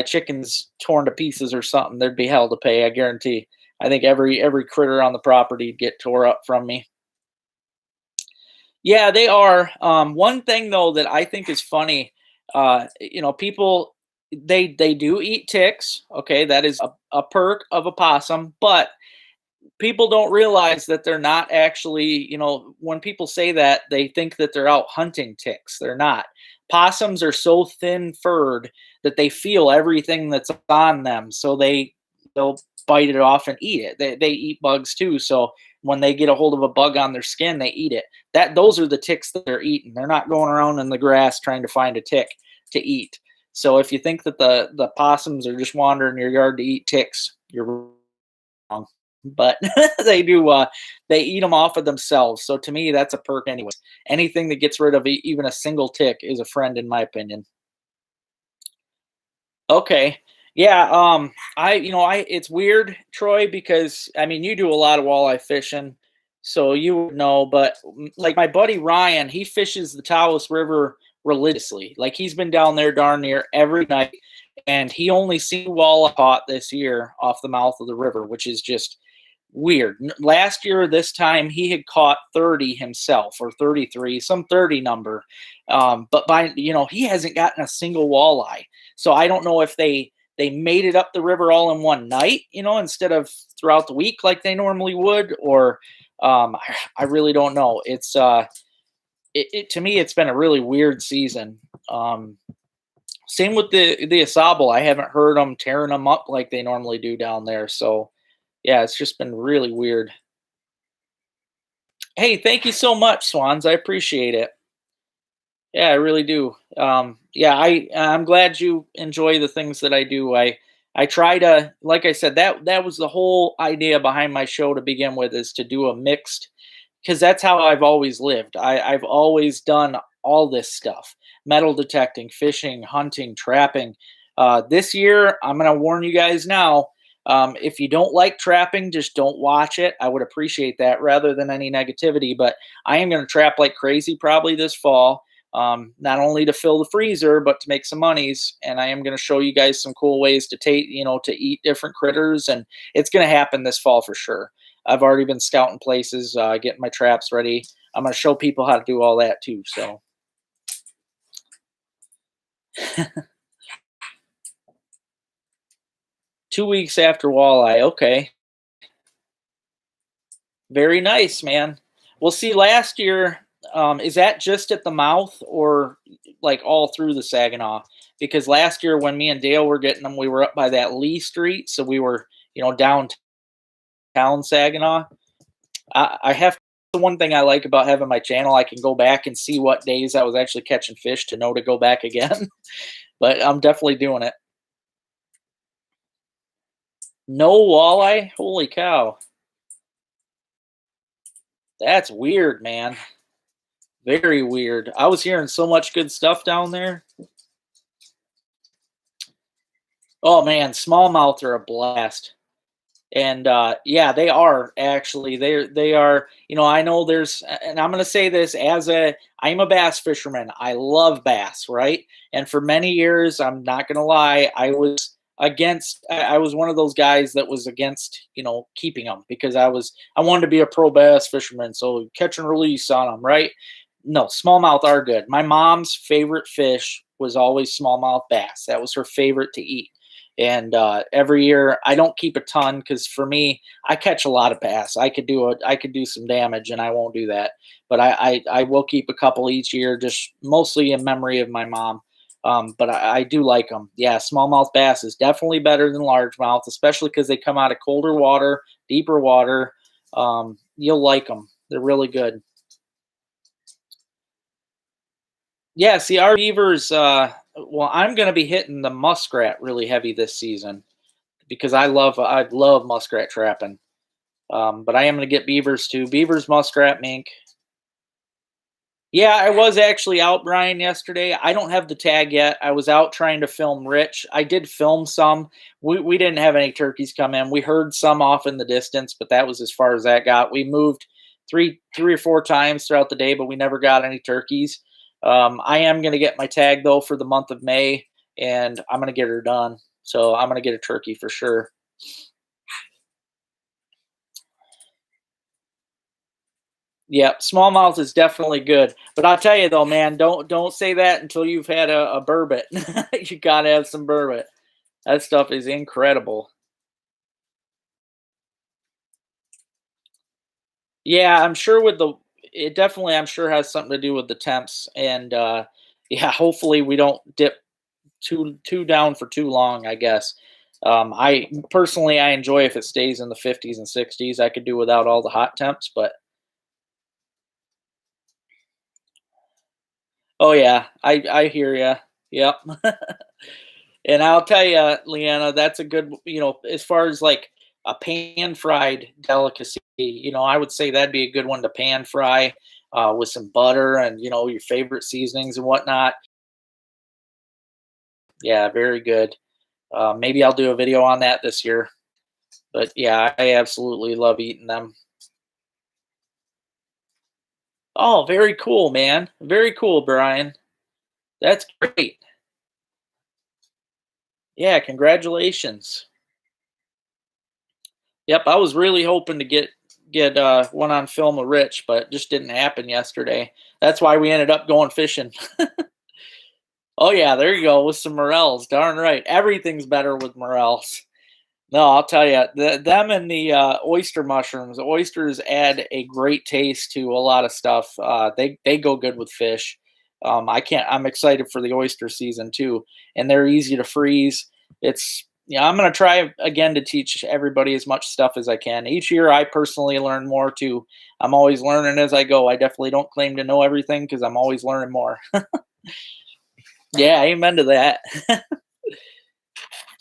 chickens torn to pieces or something, there'd be hell to pay, I guarantee. I think every critter on the property would get tore up from me. Yeah, they are. One thing though that I think is funny, people, they do eat ticks. Okay, that is a perk of a possum, but people don't realize that they're not actually, when people say that, they think that they're out hunting ticks. They're not. Possums are so thin furred that they feel everything that's on them, so they'll bite it off and eat it. They eat bugs too, so when they get a hold of a bug on their skin, they eat it. Those are the ticks that they're eating. They're not going around in the grass trying to find a tick to eat. So if you think that the possums are just wandering your yard to eat ticks, you're wrong. But they do. They eat them off of themselves. So to me, that's a perk anyway. Anything that gets rid of even a single tick is a friend, in my opinion. Okay. Yeah. It's weird, Troy, because I mean, you do a lot of walleye fishing, so you would know. But like my buddy Ryan, he fishes the Taos River religiously. Like he's been down there darn near every night. and he only seen walleye caught this year off the mouth of the river, which is just weird. Last year, this time, he had caught 30 himself, or 33, some 30 number. But he hasn't gotten a single walleye. So I don't know if they made it up the river all in one night, instead of throughout the week like they normally would, or I really don't know. To me, it's been a really weird season. Same with the Asable. I haven't heard them tearing them up like they normally do down there. So yeah, it's just been really weird. Hey, thank you so much, Swans. I appreciate it. Yeah, I really do. Yeah, I'm glad you enjoy the things that I do. I try to, like I said, that was the whole idea behind my show to begin with, is to do a mixed, because that's how I've always lived. I've always done all this stuff: metal detecting, fishing, hunting, trapping. This year, I'm going to warn you guys now. If you don't like trapping, just don't watch it. I would appreciate that rather than any negativity. But I am going to trap like crazy probably this fall, not only to fill the freezer, but to make some monies. And I am going to show you guys some cool ways to to eat different critters. And it's going to happen this fall for sure. I've already been scouting places, getting my traps ready. I'm going to show people how to do all that too. So 2 weeks after walleye. Okay. Very nice, man. Well, see, last year, is that just at the mouth, or like all through the Saginaw? Because last year when me and Dale were getting them, we were up by that Lee Street. So we were, downtown Saginaw. I have the one thing I like about having my channel. I can go back and see what days I was actually catching fish to know to go back again. But I'm definitely doing it. No walleye? Holy cow. That's weird, man. Very weird. I was hearing so much good stuff down there. Oh man, smallmouth are a blast. And yeah, they are actually. They are. I know there's, and I'm going to say this as I'm a bass fisherman. I love bass, right? And for many years, I'm not going to lie, I was against. I was one of those guys that was against, keeping them, because I wanted to be a pro bass fisherman, so catch and release on them, right? No, smallmouth are good. My mom's favorite fish was always smallmouth bass. That was her favorite to eat. And every year, I don't keep a ton, because for me, I catch a lot of bass. I could do some damage, and I won't do that. But I will keep a couple each year, just mostly in memory of my mom. But I do like them. Yeah, smallmouth bass is definitely better than largemouth, especially because they come out of colder water, deeper water. You'll like them. They're really good. Yeah, see, our beavers. Well, I'm going to be hitting the muskrat really heavy this season, because I love muskrat trapping. But I am going to get beavers too. Beavers, muskrat, mink. Yeah, I was actually out, Brian, yesterday. I don't have the tag yet. I was out trying to film Rich. I did film some. We didn't have any turkeys come in. We heard some off in the distance, but that was as far as that got. We moved three or four times throughout the day, but we never got any turkeys. I am going to get my tag though for the month of May, and I'm going to get her done. So I'm going to get a turkey for sure. Yeah, smallmouth is definitely good. But I'll tell you though, man, don't say that until you've had a burbot. You gotta have some burbot. That stuff is incredible. Yeah, I'm sure with the it definitely, I'm sure, has something to do with the temps. And yeah, hopefully we don't dip too down for too long, I guess. I personally, I enjoy if it stays in the 50s and 60s. I could do without all the hot temps, but oh yeah, I hear ya. Yep. And I'll tell you, Leanna, that's a good, as far as like a pan fried delicacy, I would say that'd be a good one to pan fry with some butter and, your favorite seasonings and whatnot. Yeah, very good. Maybe I'll do a video on that this year. But yeah, I absolutely love eating them. Oh, very cool, man. Very cool, Brian. That's great. Yeah, congratulations. Yep, I was really hoping to get one on film with Rich, but it just didn't happen yesterday. That's why we ended up going fishing. Oh yeah, there you go with some morels. Darn right, everything's better with morels. No, I'll tell you, them and the oyster mushrooms. Oysters add a great taste to a lot of stuff. They go good with fish. I can't. I'm excited for the oyster season too, and they're easy to freeze. It's yeah. I'm gonna try again to teach everybody as much stuff as I can. Each year, I personally learn more too. I'm always learning as I go. I definitely don't claim to know everything because I'm always learning more. Yeah, amen to that.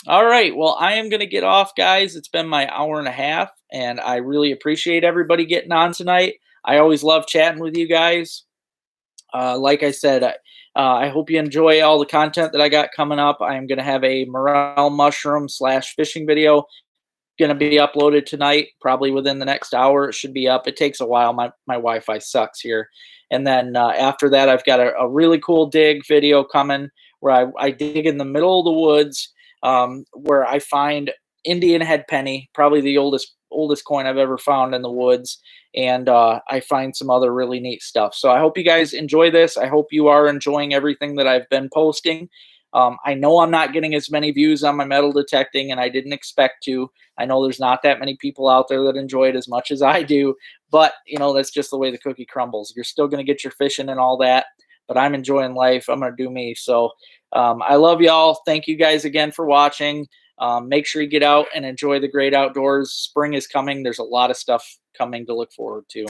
All right. Well, I am going to get off, guys. It's been my hour and a half, and I really appreciate everybody getting on tonight. I always love chatting with you guys. Like I said, I hope you enjoy all the content that I got coming up. I am going to have a morel mushroom slash fishing video going to be uploaded tonight, probably within the next hour. It should be up. It takes a while. My Wi-Fi sucks here. And then after that, I've got a really cool dig video coming where I dig in the middle of the woods where I find Indian head penny, probably the oldest coin I've ever found in the woods. And I find some other really neat stuff. So I hope you guys enjoy this. I hope you are enjoying everything that I've been posting. I know I'm not getting as many views on my metal detecting, and I didn't expect to. I know there's not that many people out there that enjoy it as much as I do, but that's just the way the cookie crumbles. You're still going to get your fishing and all that, but I'm enjoying life. I'm going to do me. So I love y'all. Thank you guys again for watching. Make sure you get out and enjoy the great outdoors. Spring is coming. There's a lot of stuff coming to look forward to.